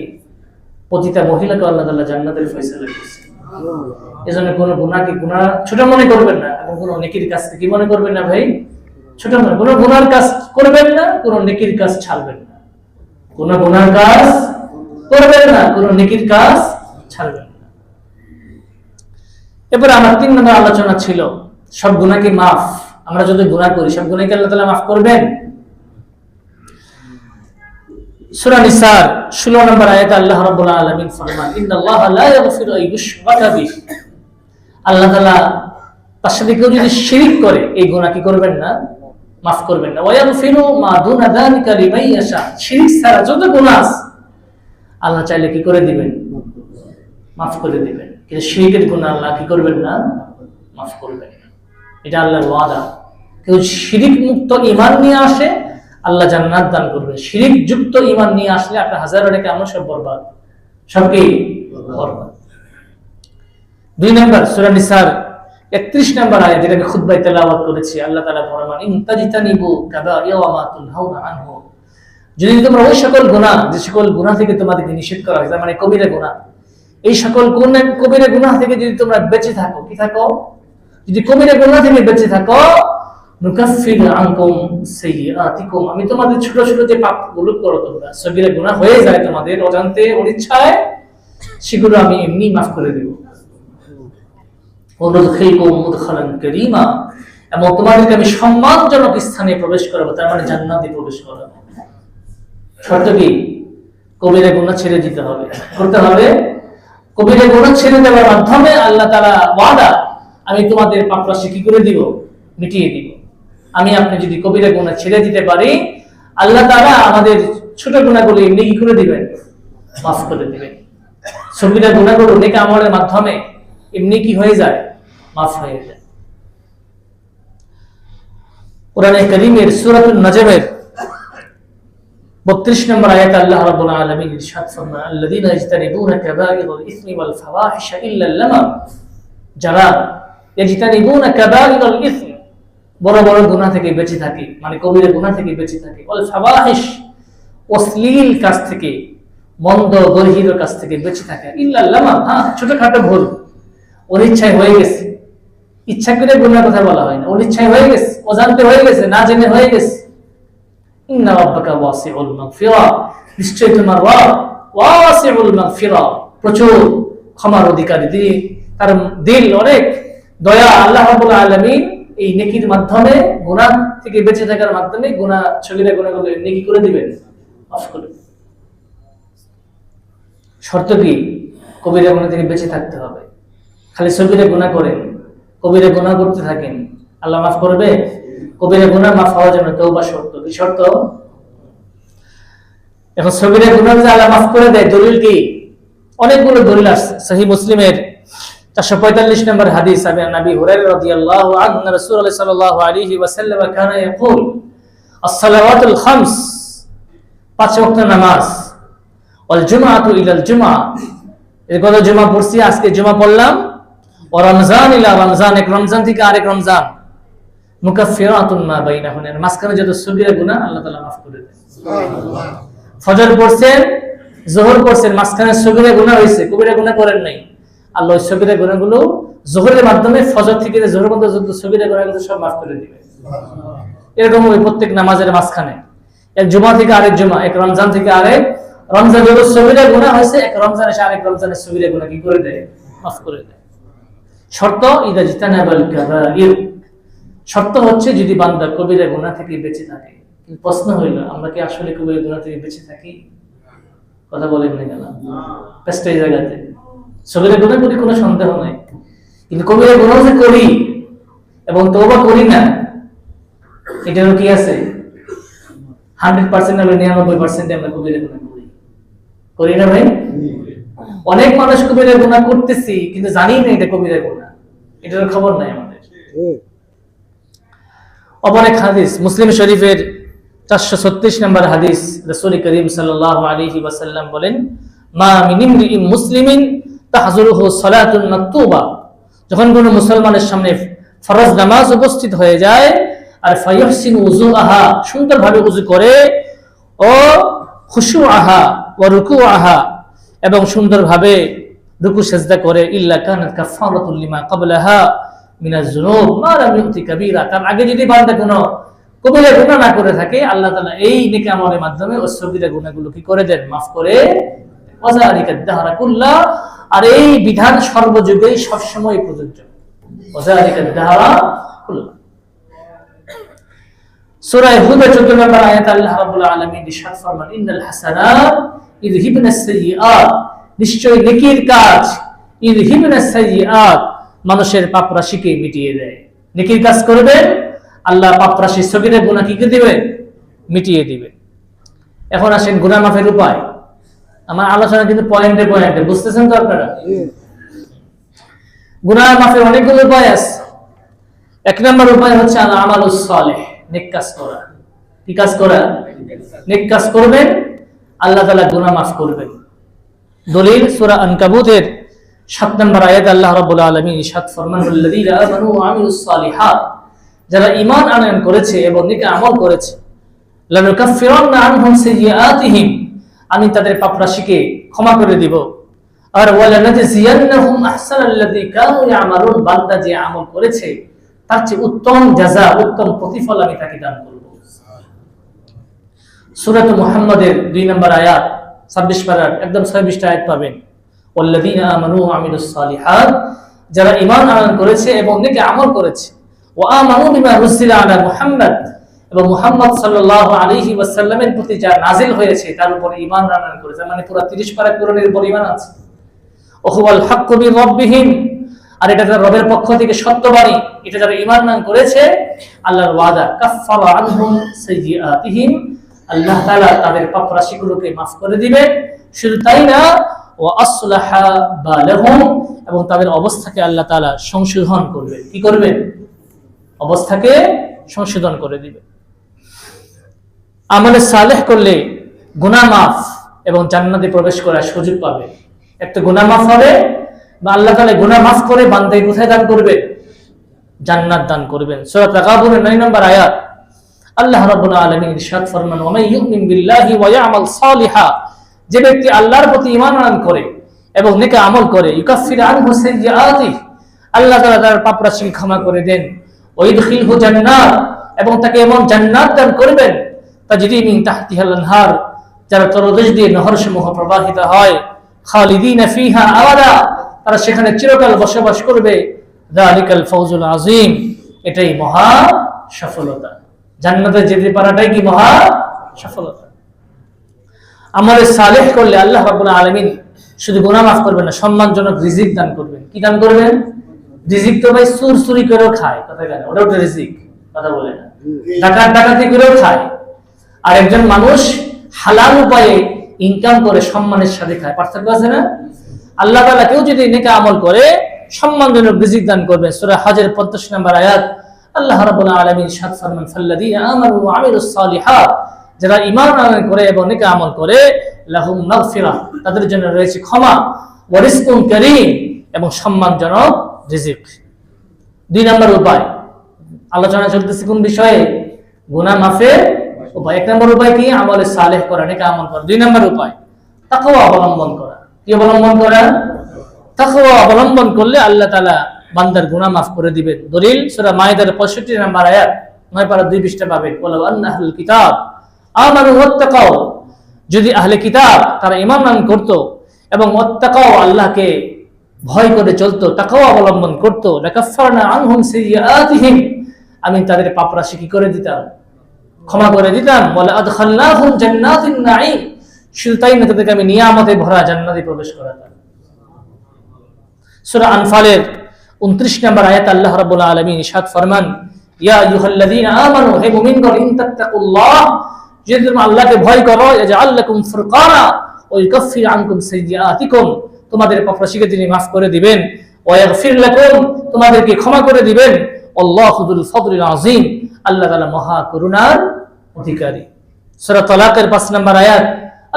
পতিতা মহিলাকে আল্লাহ তাআলা জান্নাতের ফয়সালা করেছে। এজন্য কোন গুনাহকে গুনাহ ছোট মনে করবেন না, এবং কোন নেকির কাজকে কি মনে করবেন না ভাই ছোট মনে। কোন গুনাহর কাজ করবেন না, কোন নেকির কাজ ছাড়বেন না। কোন গুনাহর কাজ করবেন না, কোন নেকির কাজ ছাড়বেন না। এরপর আমার 3 নম্বর আলোচনা ছিল সব গুনাহ কি মাফ। আমরা যদি গুনাহ করি সব গুনাহ কি আল্লাহ তাআলা মাফ করবেন? সূরা নিসার 16 নম্বর আয়াতে আল্লাহ রাব্বুল আলামিন ফরমান, ইন্নাল্লাহা লা ইয়াগফিরু আন ইউশরাকা বিহি। আল্লাহ তাআলা তার সাথে কেউ যদি শিরক করে এই গুনাহ কি করবেন না, মাফ করবেন না। ওয়া ইয়াগফিরু মা দুনা যালিকা লিমান ইয়াশা। শিরক ছাড়া যত গুনাহ আছে আল্লাহ চাইলে কি করে দিবেন, মাফ করে দিবেন। কিন্তু শিরকের গুনাহ আল্লাহ কি করবেন না, মাফ করবেন না। এটা আল্লাহর ওয়াদা। কেউ শিরক মুক্ত ঈমান নিয়ে আসে আল্লাহ জান্নাত দান করবেন। শিরক যুক্ত ঈমান নিয়ে আসলে আপনার হাজারো নেকি আমল সব বরবাদ, সবকি বরবাদ। 2 নম্বর সূরা নিসার 31 নম্বর আয়াত, যেটা আমি খুতবায় তেলাওয়াত করেছি। আল্লাহ তাআলা ফরমান, ইন তাজতানিবু কাবাইরা মা তুনহাউনা আনহু। যদি তোমরা ওই সকল গুনাহ, যে সকল গুনাহ থেকে তোমাদেরকে নিষেধ করা হয়েছে, মানে কবিরা গুনাহ, এই সকল কবিরা গুনাহ থেকে যদি তোমরা বেঁচে থাকো, কি থাকো, যদি কবিরা গুনাহ থেকে বেঁচে থাকো, নুকাফির আনকুম সাইয়্যাতিকুম, আমি তোমাদের ছোট ছোট যে পাপগুলো করো তোমরা, সগীরা গুনাহ হয়ে যায় তোমাদের অজান্তে অনিচ্ছায়, সেগুলো আমি এমনি মাফ করে দেব। ওয়ানুদখিলকুম মুদখালান কারীমা, এবং তোমাদেরকে আমি সম্মানজনক স্থানে প্রবেশ করাবো, তার মানে জান্নাতে প্রবেশ করাবো। শর্ত কি? কবিরা গুনাহ ছেড়ে দিতে হবে, করতে হবে। কবিরা গুনাহ ছেড়ে দেওয়ার মাধ্যমে আল্লাহ তাআলা ওয়াদা, আমি তোমাদের পাপ রাশি কি করে দিব, মিটিয়ে দিব। আমি আপনি যদি কবিরা গুনাহ ছেড়ে দিতে পারি, আল্লাহ তাআলা আমাদের ছোট গুনাহগুলো এমনি কি করে দিবেন, মাফ করে দিবেন। সগীরা গুনাহগুলো নেক আমলের মাধ্যমে এমনি কি হয়ে যায়, মাফ হয়ে যায়। কোরআনে কারীমের সূরাতুন নাজমের 32 নম্বর আয়াতে আল্লাহ রাব্বুল আলামিন ইরশাদ ফরমান, আল্লাযীনা ইয়াজতানিবুনা কাবাইরাল ইসমি ওয়াল ফাওয়াহিশা ইল্লা লামাম, যারা ইয়াজতানিবুনা কাবাইরাল ইসম, বড় বড় গুনাহ থেকে বেঁচে থাকে, মানে কবিরা গুনাহ থেকে বেঁচে থাকে, ওয়াল ফাওয়াহিশ, অশ্লীল কাজ থেকে, মন্দ গর্হিত কাজ থেকে বেঁচে থাকে, ইল্লা লামাম, হ্যাঁ ছোটখাটো ভুল অনিচ্ছায় হয়ে গেছে, ইচ্ছা করে গুনার কথা বলা হয় না, অনিচ্ছায় হয়ে গেছে, অজান্তে হয়ে গেছে, না জেনে হয়ে গেছে। ইন্না রাব্বাকা ওয়াসিউল মাগফিরা, নিশ্চয়ই তোমার রব ওয়াসিউল মাগফিরা, প্রচুর ক্ষমার অধিকারী, তিনি তার দিল অনেক দয়া। আল্লাহ রাব্বুল আলামিন এই নেকির মাধ্যমে, গুনাহ থেকে বেঁচে থাকার মাধ্যমে গুনাহ, সগীরা গুনাহগুলো নেকি করে দিবেন, মাফ করে দিবেন। শর্ত কি? কবিরা গুনাহ থেকে বেঁচে থাকতে হবে। খালি সগীরা গুনাহ করেন, কবিরা গুনাহ করতে থাকেন, আল্লাহ মাফ করবে? কবিরা গুনাহ মাফ হওয়ার জন্য তওবা শর্ত। কি শর্ত? এখন সগীরা গুনাহ যে আল্লাহ মাফ করে দেয়, দলিল কি? অনেকগুলো দলিল আছে। সহিহ মুসলিমের 445 নম্বর হাদিস, নবী হুরায়রা রাদিয়াল্লাহু আনহু, রাসূলুল্লাহ সাল্লাল্লাহু আলাইহি ওয়াসাল্লাম কানা ইয়াকুল, আস-সালাওয়াতুল খামস, 5 ওয়াক্ত নামাজ, ওয়াল জুমআতু ইলাল জুমআ, এই গত জুমা পড়ছি, আজকে জুমা পড়লাম, ও রমজান ইলা রমজান, এক রমজান থেকে আরেক রমজান, মুকাফফিরাতুন মা বাইনাহুন্না, মাঝখানে যত সগীরা গুনাহ আল্লাহ তাআলা মাফ করে দেন। সুবহানাল্লাহ। ফজর পড়ছেন, যোহর পড়ছেন, মাঝখানে সগীরা গুনাহ হয়েছে, কবিরা গুনাহ করেন নাই, আল্লাহ ওই সগীরা গুনাহগুলো যোহরের মাধ্যমে, ফজর থেকে যোহর পর্যন্ত যত সগীরা গুনাহগুলো সব মাফ করে দিবেন। সুবহানাল্লাহ। এরকম ওই প্রত্যেক নামাজের মাঝখানে এক জুমা থেকে আরেক জুমা, এক রমজান থেকে আরেক রমজান, যত সগীরা গুনাহ হয়েছে এক রমজান এসে আরেক রমজানের সগীরা গুনাহ কি করে দেয়? মাফ করে দেয়। শর্ত ইদা জিতানাবাল কাবাইর, শর্ত হচ্ছে যদি বান্দা কবিরা গুনাহ থেকে বেঁচে থাকে। কিন্তু প্রশ্ন হইল, আমরা কি আসলে কবিরা গুনাহ থেকে বেঁচে থাকি? কথা বলেন না কেন? ব্যস্ত এই জায়গাতে সগীরা গুনাহ করি কোনো সন্দেহ নাই, কিন্তু কবিরা গুনাহ যে করি এবং তওবা করি না, এটারও কি আছে? 100% না 99% আমরা কবিরা গুনাহ করি না ভাই? অনেক মানুষ কবিরা গুনাহ করতেছি কিন্তু জানি না এটা কবিরা গুনাহ, এটার খবর নাই আমাদের। অনেক হাদিস, মুসলিম শরীফের 436 নম্বর হাদিস, রাসূল করিম সাল্লাল্লাহু আলাইহি ওয়াসাল্লাম বলেন, মা মিন ইমরিইন মুসলিমিন তাহজুরুহু সালাতুন মাকতুবা, যখন কোনো মুসলমানের সামনে ফরজ নামাজ উপস্থিত হয়ে যায় আর ফায়ুহসিনু উযুআহা, সুন্দরভাবে ওযু করে, ও খুশুআহা ওয়া রুকুআহা, এবং সুন্দরভাবে রুকু সিজদা করে, ইল্লা কানাত কাফারাতুল লিমা ক্বাবলাহা মিনাজ যুনুব মা লাম ইউতি কাবীরা, তার আগে যদি বান্দা কোনো কবিরা গুনাহ না করে থাকে, আল্লাহ তাআলা এই নেক আমলের মাধ্যমে ওই সগীরা গুনাহগুলো কি করে দেন? মাফ করে। ওয়াযালিকা দাহরা কুল্লা, আর এই বিধান সর্বযুগেই সবসময় প্রযোজ্য। ওয়াযালিকা দাহরা কুল্লা। সূরা হুদের 14 নম্বর আয়াতে আল্লাহ রাব্বুল আলামিন ইরশাদ ফরমান, ইন্নাল হাসানাত ইযহিবনাস সাইয়্যাত, নিশ্চয় নেকির কাজ ইযহিবনাস সাইয়্যাত, মানুষের পাপ রাশিকে মিটিয়ে দেয়। নেকির কাজ করবে, আল্লাহ পাপ রাশি সগীরা গুনাহ কি করে দিবে? মিটিয়ে দিবে। এখন আসেন গুনাহ মাফের উপায়। আমার আলোচনা কিন্তু পয়েন্টে পয়েন্টে, বুঝতেছেন তো আপনারা? গুনাহ মাফের অনেকগুলো উপায় আছে। এক নম্বর উপায় হচ্ছে আল আমালুস সালেহ, নেক কাজ করা। কি কাজ করা? নেক কাজ করবেন, আল্লাহ তাআলা গুনাহ মাফ করবেন। দলিল সূরা আনকাবুতের 7 নম্বর আয়াতে আল্লাহ রাব্বুল আলামিন ইরশাদ ফরমান, আল্লাযীনা আমানু ওয়া আমিলুস সালিহাত, যারা ঈমান আনয়ন করেছে এবং নেক আমল করেছে, লানুকাফফিরান্না আনহুম সাইয়্যাতিহিম, আমি তাদের পাপ রাশিকে ক্ষমা করে দিব, আর ওয়ালা নাজজিয়ান্নাহুম আহসানাল্লাযী কানু ইয়ামালুন, বান্দা যে আমল করেছে তার চেয়ে উত্তম জাযা, উত্তম প্রতিফল আমি তাকে দান করব। সূরা মুহাম্মাদের 2 নম্বর আয়াত 26 পারার একদম 26 টা আয়াত পাবেন, ওয়াল্লাযীনা আমানু ওয়া আমিলুস সালিহাত, যারা ঈমান আনয়ন করেছে এবং নেক আমল করেছে, ওয়া আমানু বিমা নুজিলা আলা মুহাম্মাদ, এবং মুহাম্মদ সাল্লাল্লাহু আলাইহি ওয়াসাল্লামের প্রতি যা নাজিল হয়েছে তার উপর ঈমান আনয়ন করেছে, মানে পুরো 30 পারা কোরআনের উপর ঈমান আছে। ওহুয়াল হাক্কু মির রাব্বিহিম, আর এটা তার রবের পক্ষ থেকে সত্যবাণী, এটা যারা ঈমান আনয়ন করেছে আল্লাহর ওয়াদা, কাফফারা আনহুম সাইয়্যাতিহিম, আল্লাহ তাআলা তাদের পাপ রাশিগুলোকে মাফ করে দিবেন। শুধু তাই না, ওয়া আসলাহা বালাহুম, এবং তাদের অবস্থাকে আল্লাহ তাআলা সংশোধন করবে। কি করবেন? অবস্থাকে সংশোধন করে দিবে। আমলে সালেহ করলে গুনাহ মাফ এবং জান্নাতে প্রবেশ করার সুযোগ পাবে। একটা গুনাহ মাফ হবে, বা আল্লাহ তাআলা গুনাহ মাফ করে বান্দাকে কোথায় দান করবে? জান্নাত দান করবেন। সূরা তাগাবুনের 9 নম্বর আয়াত আল্লাহ রাব্বুল আলামিন ইরশাদ ফরমান, ওয়া মান ইউমিন বিল্লাহি ওয়া ইয়ামাল সালিহা, যে ব্যক্তি আল্লাহর প্রতি ঈমান আনয়ন করে এবং নেক আমল করে, ইউকাফির আনহু সাইয়্যাতিহি, আল্লাহ তাআলা তার পাপ রাশি ক্ষমা করে দেন, ওয়া ইদখিলহু জান্নাত, এবং তাকে এমন জান্নাত দান করবেন তাজরি মিন তাহতিহাল আনহার, যার তলদেশ দিয়ে নহরসমূহ প্রবাহিত হয়, খালিদিনা ফিহা আবাদা, তারা সেখানে চিরকাল বসবাস করবে। যালিকাল ফাওজুল আযীম, এটাই মহা সফলতা। জান্নাতে যেতে পারাটাই কি মহা সফলতা। আমলে সালেহ করলে আল্লাহ রাব্বুল আলামিন শুধু গুনাহ মাফ করবেন না, সম্মানজনক রিজিক দান করবেন। কি দান করবেন? রিজিক তো ভাই চুরি করেও খায়, কথা কেন? ওটাও তো রিজিক, কথা বলে না। ডাকাতি করেও খায়, আর একজন মানুষ হালাল উপায়ে ইনকাম করে সম্মানের সাথে খায়, পার্থক্য আছে না? আল্লাহ তাআলা কেউ যদি নেক আমল করে সম্মানজনক রিজিক দান করবেন। সূরা হজের 85 নম্বর আয়াত আল্লাহ রাব্বুল আলামিন ইরশাদ ফরমান, ফাল্লাযীনা আমানু ওয়া আমিলুস সালিহাত, যারা ঈমান আনয়ন করে এবং নেক আমল করে, লাহুম মাগফিরাহ, তাদের জন্য রয়েছে ক্ষমা, ওয়া রিজকুন কারীম, এবং সম্মানজনক রিজিক। 2 নম্বর উপায় আলোচনা চলতেছে কোন বিষয়ে? গুনাহ মাফের উপায়। 1 নম্বর উপায় কি? আমলে সালেহ করা, নেক আমল করা। 2 নম্বর উপায় তাকওয়া অবলম্বন করা। কি অবলম্বন করা? তাকওয়া অবলম্বন করলে আল্লাহ তাআলা বান্দার গুনাহ মাফ করে দিবেন। দলিল সূরা মাইদার 65 নম্বর আয়াত 9 পারা 2 পৃষ্ঠা পাবেন। ওয়ালাউ আন্না আহলুল কিতাব আমানু ওয়াত্তাকাও, যদি আহলে কিতাব তারা ঈমান করত এবং ওয়াত্তাকাও আল্লাহকে ভয় করে চলতো, তাকওয়া অবলম্বন করত, লাকাফফারনা আনহুম সাইয়্যাতিহিম, আমি তাদের পাপরাশি কি করে দিতাম, ক্ষমা করে দিতাম। ওয়ালা আদখালনাহুম জান্নাতিন নাঈম, শুধু তাই না, তাদেরকে আমি নিয়ামতে ভরা জান্নাতে প্রবেশ করাতাম। সূরা আনফালের 29 নম্বর আয়াত আল্লাহ রাব্বুল আলামিন ইরশাদ ফরমান, ইয়া আইয়ুহাল্লাযীনা আমানু, হে মুমিনগণ, ইন তাত্তাকুল্লাহ, যদি তোমরা আল্লাহকে ভয় করো, ইয়াজআল লাকুম ফুরকানা ওয়া ইউকাফির আনকুম সাইয়্যাতিকুম, তোমাদের পাপরাশিকে তিনি মাফ করে দিবেন, ওয়া ইয়াগফির লাকুম, তোমাদেরকে ক্ষমা করে দিবেন, আল্লাহু যুল ফাদলিল আযীম, আল্লাহ তাআলা মহা করুণার অধিকারী। সূরা তালাকের 5 নম্বর আয়াত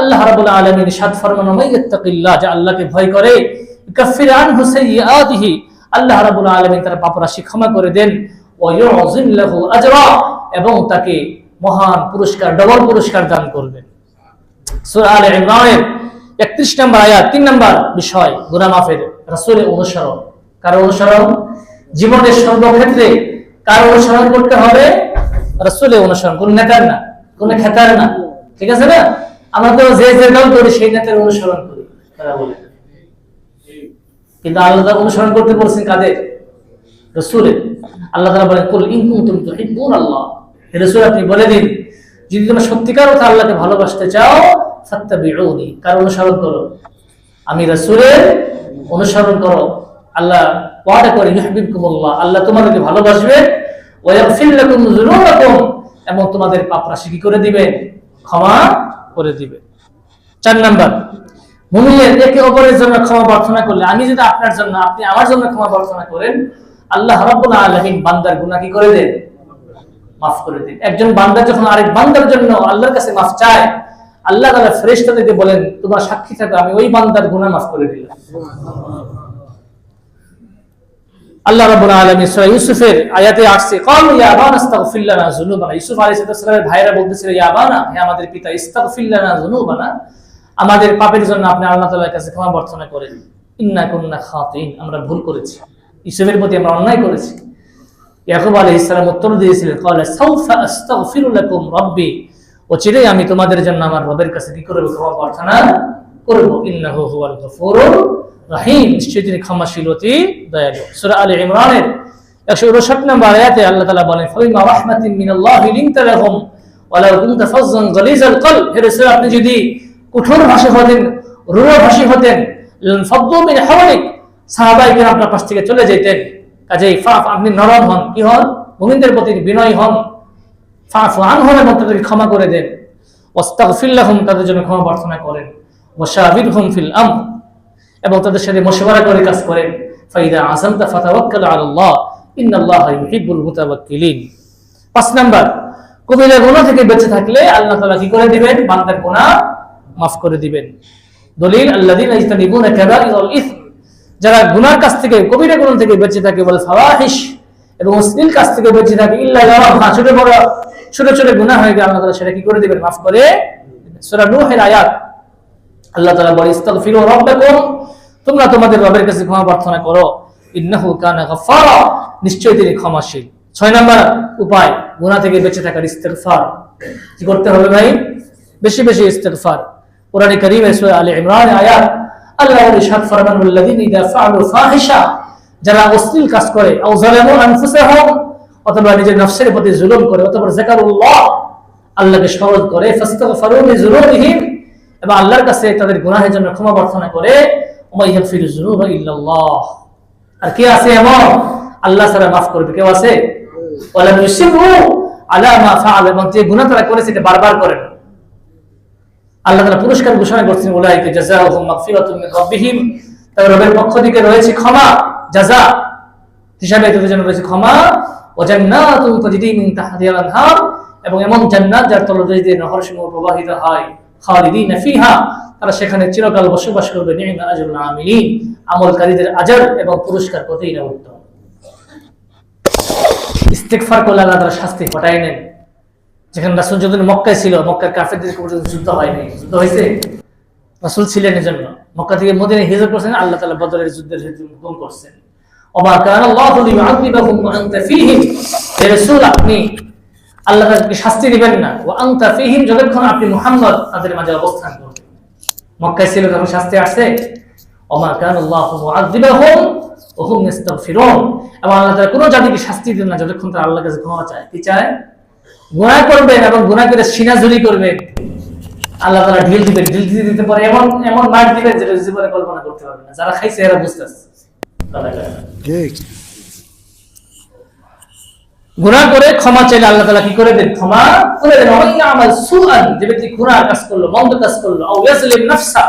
আল্লাহ রাব্বুল আলামিন ইরশাদ ফরমান, মাইয়াত্তাকিল্লাহ, যে আল্লাহকে ভয় করে, ইউকাফির আনহু সাইয়্যাতিহি, আল্লাহ রাব্বুল আলামিন তার পাপরাশি ক্ষমা করে দেন, ওয়া ইউযিম লাহু আজরা, এবং তাকে মহান পুরস্কার, ডবল পুরস্কার দান করবেন। সূরা আলে ইমরানের 31 নম্বর আয়াত, 3 নম্বর বিষয় গুনাহ মাফের রাসূলের অনুসরণ। কার অনুসরণ? জীবনের সর্বক্ষেত্রে কার অনুসরণ করতে হবে? রাসূলের অনুসরণ, কোন নেতার না, কোন খেতার না, ঠিক আছে না? আমরা তো যে দল করি সেই নেতার অনুসরণ করি, তারা বলে, কিন্তু আল্লাহ অনুসরণ করতে বলছেন কাদের? রাসূলের। আল্লাহ তাআলা বলেন, কুল ইন কুনতুম তুহিব্বুনাল্লাহ, হে রাসূল আপনি বলে দিন, যদি তোমরা সত্যিকার অর্থে আল্লাহকে ভালোবাসতে চাও, ফাত্তাবিউনি, কার অনুসরণ করো? আমি রাসূলের অনুসরণ করো। আল্লাহ ওয়াদা করে, ইউহিব্বুকুমুল্লাহ, আল্লাহ তোমাদেরকে ভালোবাসবেন, ওয়া ইয়াগফির লাকুম যুনুবাকুম, এবং তোমাদের পাপরাশি কি করে দিবেন? ক্ষমা করে দিবেন। 4 নাম্বার, মুমিনের একে অপরের জন্য ক্ষমা প্রার্থনা করলে, আমি যদি আপনার জন্য, আপনি আমার জন্য ক্ষমা প্রার্থনা করেন, আল্লাহ রাব্বুল আলামিন বান্দার গুনাহ কি করে দেন? মাফ করে দেন। একজন বান্দা যখন আরেক বান্দার জন্য আল্লাহর কাছে মাফ চায়, আল্লাহ তাআলা ফেরেশতাদেরকে বলেন, তোমরা সাক্ষী থাকো, আমি ওই বান্দার গুনাহ মাফ করে দিলাম। আল্লাহ রাব্বুল আলামিন সূরা ইউসুফের আয়াতে আসছে, ক্বালু ইয়া আবানা আস্তাগফির লানা যুনুবানা, ইউসুফ আলাইহিস সালামের ভাইরা বলতেছিল, ইয়া আবানা, হে আমাদের পিতা, ইস্তাগফির লানা যুনুবানা, আমাদের পাপের জন্য আপনি আল্লাহ তাআলার কাছে ক্ষমা প্রার্থনা করেন, ইন্না কুন্না খাতিন, আমরা ভুল করেছি, ইউসুফের প্রতি আমরা অন্যায় করেছি। ইয়াকুব আলাইহিস সালাম উত্তর দিয়েছিলেন, ক্বালা সাউফা আস্তাগফিরু লাকুম রাব্বি, অচিরেই আমি তোমাদের জন্য আমার রবের কাছে কি করব? ক্ষমা প্রার্থনা করব, ইন্নাহু হুয়াল গফুরুর রহিম, নিশ্চয়ই তিনি ক্ষমাশীল অতি দয়ালু। সূরা আলে ইমরানের 159 নম্বর আয়াতে আল্লাহ তাআলা বলেন, ফাবিমা রাহমাতিন মিনাল্লাহি লিনতা লাহুম ওয়ালাউ কুনতা ফাজ্জান গালিজাল কলব, হে রাসূল আপনি যদি কঠোর ভাষী হতেন, রূঢ় ভাষী হতেন, লানফাদ্দু মিন হাওলিক, সাহাবায়ে কিরাম আপনার পাশ থেকে চলে যেতেন। কাজেই আপনি নরম হন, কি হন? মুমিনদের প্রতি বিনয়ী হন। ফাফু আনহুম, এবং তাদেরকে ক্ষমা করে দেন। ওয়াস্তাগফির লাহুম, তাদের জন্য ক্ষমা প্রার্থনা করেন। ওয়াশাবিরহুম ফিল আমর, এবং তাদের সাথে মশওয়ারা করে কাজ করেন। ফাইদা আযামতা ফাতাওয়াক্কাল আলাল্লাহ, ইন্নাল্লাহা ইউহিব্বুল মুতাওয়াক্কিলিন। 5 নাম্বার, কবিরা গুনাহ থেকে বেঁচে থাকলে আল্লাহ তাআলা কি করে দিবেন? বান্দার গুনাহ মাফ করে দিবেন। দলিল, আল্লাযীনা ইজতানিবুনা কাবাইরাল ইসম, যারা গুনাহর কাছ থেকে, কবিরা গুনাহ থেকে বেঁচে থাকে, বলে ফাওয়াহিশ, এবং অশ্লীল কাজ থেকে বেঁচে থাকে, ইল্লা লামা, ছোট বড় ছোট ছোট গুনাহ হয়ে গেলে আল্লাহ তাআলা সেটা কি করে দিবেন? মাফ করে। সূরা নূহের আয়াত আল্লাহ তাআলা বলে, ইস্তাগফিরু রাব্বাকুম, তোমরা তোমাদের রবের কাছে ক্ষমা প্রার্থনা করো, ইন্নাহু কানা গাফফারা, নিশ্চয়ই তিনি ক্ষমাশীল। 6 নাম্বার উপায় গুনাহ থেকে বেঁচে থাকার, ইস্তিগফার। কি করতে হবে ভাই? বেশি বেশি ইস্তিগফার। কোরআনে কারীমের সূরা আলে ইমরান আয়াত আল্লাহ ইরশাদ ফরমান, ওয়াল্লাযীনা ইযা ফাআলু ফাহিশা, যারা অশ্লীল কাজ করে, আও যালামু আনফুসাহুম, অথবা নিজের নফসের প্রতি জুলুম করে, অথবা যাকারুল্লাহ, আল্লাহকে স্মরণ করে, ফাস্তাগফারু লিযুনুবিহিম, এবং আল্লাহর কাছে তাদের গুনাহের জন্য ক্ষমা প্রার্থনা করে, ওয়া ইয়াগফিরু যুনুবা ইল্লাল্লাহ, আর কে আছে এমন? আল্লাহ ছাড়া মাফ করবে কেউ আছে? ওয়ালা ইউসিরু আলা মা ফাআল, এবং যে গুনাহ তারা করেছে এটা বারবার করে না। আল্লাহ তাআলা পুরস্কার ঘোষণা করছেন, উলাইকা জাযাউহুম মাগফিরাতুম মিন রাব্বিহিম, তাদের রবের পক্ষ থেকে রয়েছে ক্ষমা, জাযা হিসাবে তাদের জন্য রয়েছে ক্ষমা, ওয়া জান্নাতুন তাজরি মিন তাহতিহাল আনহার, এবং এমন জান্নাত যার তলদেশ দিয়ে নহরসমূহ প্রবাহিত হয়, খালিদিনা ফিহা, তারা সেখানে চিরকাল বসবাস করবে। নি'মা আজরুল আমিলিন, আমলকারীদের আজর এবং পুরস্কার কতই না উত্তম। ইস্তিগফার করলে আল্লাহ তাআলা শাস্তি হটায় নেন। যেখানে রাসূল যখন মক্কায় ছিল, মক্কার কাফেরদের পর্যন্ত যুদ্ধ হয়নি, যুদ্ধ হয়েছে রাসূল ছিলেন এজন্য। মক্কা থেকে মদিনায় হিজরত করেছেন, আল্লাহ তাআলা বদরের যুদ্ধের হুকুম করছেন। ওমা কানা আল্লাহু লিউআযিবাহুম ওয়া আনতা ফীহিম, হে রাসূল আপনি আল্লাহ তাদেরকে শাস্তি দিবেন না। ওয়া আনতা ফীহিম, যতক্ষণ আপনি মুহাম্মদ তাদের মাঝে অবস্থান করবেন। মক্কায় ছিল তখন শাস্তি আসছে। ওমা কানাল্লাহু মুআযিবাহুম ওয়া হুম ইস্তাগফিরুন, এবং আল্লাহ তাআলা কোনো জাতিকে শাস্তি দেন না যতক্ষণ তারা আল্লাহর কাছে ক্ষমা চায়। কি চায়? গুনাহ করবেন এবং গুনাহ করে সিনাজুরি করবেন, আল্লাহ তাআলা ঢিল দিবেন, ঢিল দিতে পারে এমন এমন মার দিবেন যেটা জীবনে কল্পনা করতে পারবে না। যারা খাইছে এরা বুঝতেছে। ঠিক, গুনাহ করে ক্ষমা চাইলে আল্লাহ তাআলা কি করে দেন? ক্ষমা করে দেন। ওয়া আমাল সুআন, যে ব্যক্তি গুনাহ কাজ করলো, মন্দ কাজ করলো, আও ইয়াজলিম নাফসা,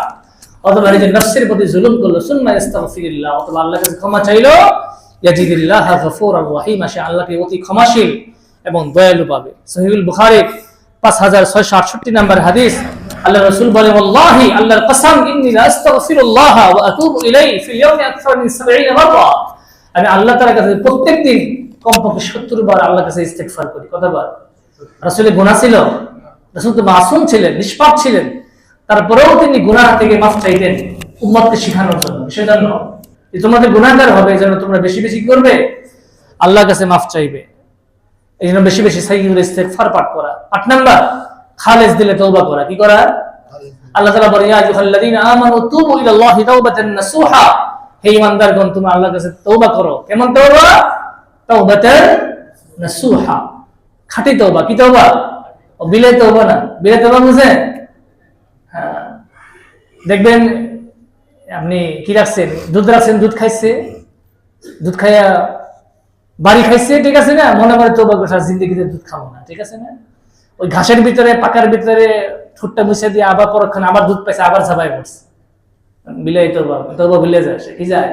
অথবা নিজের নফসের প্রতি জুলুম করলো, সুম্মা ইস্তাগফিরুল্লাহ, অথবা আল্লাহর কাছে ক্ষমা চাইলো, ইয়াজিদুল্লাহ গফুরার রহিম, সে আল্লাহকে অতি ক্ষমাশীল এবং দয়ালু পাবে। সহিহুল বুখারী 5668 নম্বর হাদিস, আল্লাহ রাসূল বলেন, ওয়াল্লাহি, আল্লাহর কসম, ইন্নী লা আস্তাগফিরুল্লাহ ওয়া আতুবু ইলাইহি ফিল ইয়াওমি আকসার মিন 70 মাররা, আমি আল্লাহ তাআলার কাছে প্রত্যেকদিন কমপক্ষে 70 বার আল্লাহর কাছে ইস্তিগফার করি। কতবার? রাসূলের গুনাহ ছিল, রাসূল তো মাসুম ছিলেন, নিষ্পাপ ছিলেন, তারপরেও তিনি গুনাহ থেকে মাফ চাইতেন উম্মতকে শেখানোর জন্য, সেজন্য যে তোমাদের গুনাহগার হবে, এজন্য তোমরা বেশি বেশি করবে, আল্লাহর কাছে মাফ চাইবে, এইজন্য বেশি বেশি সাইয়্যিদুল ইস্তিগফার পাঠ করা। 8 নাম্বার, খালেস দিলে তওবা করা। কি করা? আল্লাহ তাআলা বলেন, ইয়া আইয়ুহাল্লাযীনা আমানু তুবু ইলাল্লাহি তাওবাতান নাসুহা, হে ঈমানদারগণ, তোমরা আল্লাহর কাছে তওবা করো। কেমন তওবা? তাওবাতান নাসুহা, খাঁটি তওবা। কি তওবা? ও বিলাই তওবা না, বিলাই তওবা বুঝেন? হ্যাঁ, দেখবেন আপনি কি রাখছেন, দুধ রাখছেন, দুধ খাইছে, দুধ খাইয়া বাড়ি খাইছে, ঠিক আছে না, মনে করে তওবা করছে জিন্দেগিতে দুধ খাবো না, ঠিক আছে না, ওই ঘাসের ভিতরে পাকার ভিতরে ঠোঁটটা মুছে দিয়ে আবার পরক্ষণে আবার দুধ পাইছে, আবার ঝাপাই পড়ছে, বিলাই তওবা। তওবা ভুলে যায় সে, কি যায়?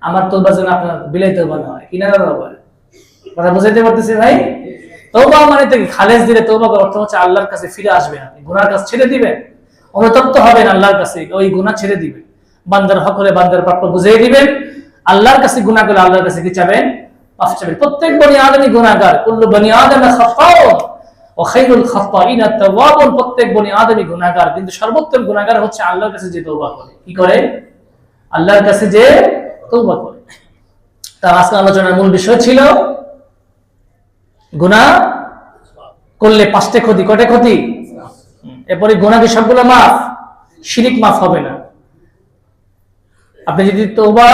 আমার তওবা যেন আপনার বিলাই তওবা না হয়, কিনারা তওবা। কথা বুঝাইতে পারতেছি ভাই? তওবা মানে তো খালেস দিলে তওবা করার অর্থ হচ্ছে আল্লাহর কাছে ফিরে আসবেন, আপনি গুনার কাজ ছেড়ে দিবেন, অনুতপ্ত হবেন আল্লাহর কাছে, ওই গুনাহ ছেড়ে দিবেন, বান্দার হক হলে বান্দার প্রাপ্য বুঝিয়ে দিবেন, আল্লাহর কাছে গুনাহ করলে আল্লাহর কাছে কি চাবেন? মাফ চাবেন। প্রত্যেক বনি আদমই গুনাহগার, কুল্লু বনি আদম খাত্তাউন ওয়া খায়রুল খাত্তাইনা তাওয়াবুন, প্রত্যেক বনি আদমই গুনাহগার, কিন্তু সর্বোত্তম গুনাহগার হচ্ছে আল্লাহর কাছে যে তওবা করে। কি করে? আল্লাহর কাছে যে তওবা করে। তার আজকে আলোচনার মূল বিষয় ছিল গুনাহ করলে 5টা ক্ষতি। কয়টা ক্ষতি? এরপরে গুনাহ কি সবগুলো মাফ? শিরক মাফ হবে না। আপনি যদি তওবা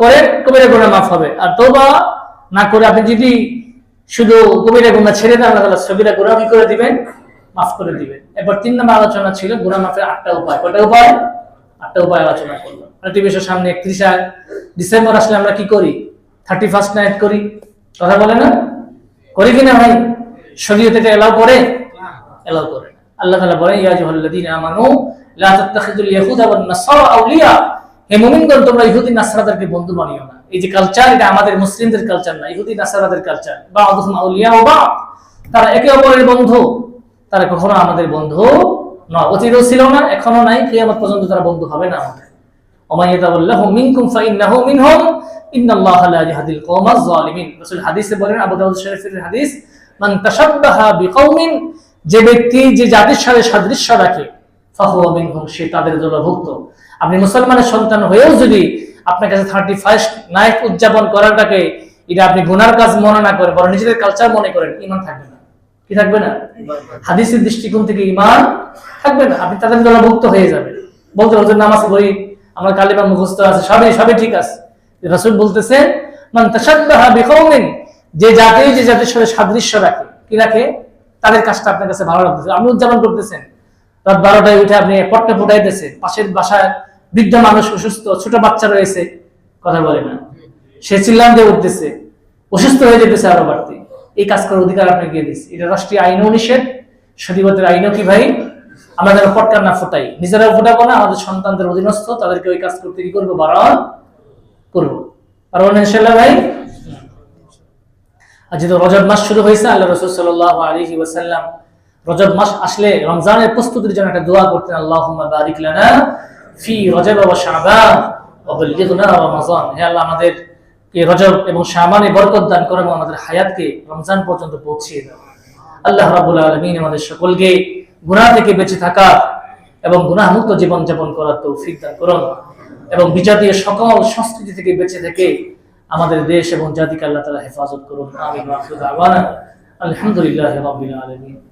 করেন কবিরা গুনাহ মাফ হবে, আর তওবা না করে আপনি যদি শুধু কবিরা গুনাহ ছেড়ে দেন, আল্লাহ তাআলা সগীরা গুনাহ কি করে দিবেন? মাফ করে দিবেন। এরপর 3 নম্বর আলোচনা ছিল গুনাহ মাফের 8টা উপায়। কয়টা উপায়? 8টা উপায় আলোচনা করলাম। আরেকটি বিষয়, সামনে 31 ডিসেম্বর আসলে আমরা কি করি? 31st নাইট করি, কথা বলে না? করি কিনা ভাই? শরীয়তে এটা এলাও করে? এলাও করে। আল্লাহ তাআলা বলেন, ইয়া আইয়ুহাল্লাযীনা আমানু লা তাত্তাখিযুল ইয়াহুদা ওয়ান নাসারা আউলিয়া, হে মুমিনগণ, তোমরা ইহুদি নাসারাদেরকে বন্ধু বানিও না। এই যে কালচার, এটা আমাদের মুসলিমদের কালচার না, ইহুদি নাসারাদের কালচার। বা'দুহুম আউলিয়া ওয়া বা'দ, তারা একে অপরের বন্ধু, তারা কখনো আমাদের বন্ধু নয়, অতীতেও ছিল না, এখনো নাই, কিয়ামত পর্যন্ত তারা বন্ধু হবে না আমাদের। ওয়া মান ইয়াতাওয়াল্লাহু মিনকুম ফাইন্নাহু মিনহুম ইন্নাল্লাহা লা ইয়াহদিল কওমাজ জালিমিন। রাসূল হাদিসে বলেন, আবু দাউদ শরীফের হাদিস, মান তাশাব্বাহা বিকওমিন, যে ব্যক্তি যে জাতির সাথে সাদৃশ্য রাখে, ফাহুয়া মিনহুম, সে তাদের দলভুক্ত। আপনি মুসলমানের সন্তান হয়েও যদি আপনার কাছে 31st নাইট উদযাপন করাটাকে এটা আপনি গুনার কাজ মনে না করে, বরং নিজেদের কালচার মনে করেন, ঈমান থাকবে না। কি থাকবে না? হাদিসের দৃষ্টিকোণ থেকে ঈমান থাকবে না, আপনি তাদের দলভুক্ত হয়ে যাবেন। বলতে হুজুর নামাজ পড়ি, আমার কালিমা মুখস্থ আছে, সবই ঠিক আছে। রাসূল বলতেছেন, মান তাশাব্বাহা বিকওমিন, যে জাতির সাথে সাদৃশ্য রাখে, কি রাখে, তাদের কাজটা আপনার কাছে ভালো লাগতেছে, আপনি উদযাপন করতেছেন, রাত 12টায় উঠে আপনি পট্টা ফুটাইতেছেন, পাশের বাসায় বৃদ্ধ মানুষ, অসুস্থ ছোট বাচ্চা রয়েছে, কথা বলে না, সে চিল্লান দিয়ে উঠতেছে, অসুস্থ হয়ে যেতেছে আরো বাড়তি, এই কাজ করার অধিকার আপনাকে দিয়ে দিচ্ছে। এটা রাষ্ট্রীয় আইনও নিষেধ, শরীয়তের আইনও কি ভাই? আমরা যেন পট্টা না ফুটাই, নিজেরাও ফুটাবো না, আমাদের সন্তানদের অধীনস্থ তাদেরকে ওই কাজ করতে কি করবো? বারণ করবো। পারবো না ইনশাআল্লাহ ভাই? আর যেহেতু রজব মাস শুরু হয়েছে, আল্লাহ রাসূল সাল্লাল্লাহু আলাইহি ওয়াসাল্লাম রজব মাস আসলে রমজানের প্রস্তুতির জন্য একটা দোয়া করতেন, আল্লাহুম্মা বারিক লানা ফি রজব ওয়া শাবান ওয়া বাল্লিগনা রমাযান। হে আল্লাহ, আমাদের কে রজব এবং শাবানে বরকত দান করো এবং আমাদের হায়াতকে রমজান পর্যন্ত পৌঁছিয়ে দাও। আল্লাহ রাব্বুল আলামিন আমাদের সকলকে গুনাহ থেকে বেঁচে থাকা এবং গুনাহ মুক্ত জীবন যাপন করার তৌফিক দান করুন, এবং বিজাতীয় সকল সংস্কৃতি থেকে বেঁচে থেকে আমাদের দেশ এবং জাতিকে আল্লাহ তাআলা হেফাজত করুন। আমিন। ওয়া আখিরু দাওয়ানা আলহামদুলিল্লাহি রাব্বিল আলামিন।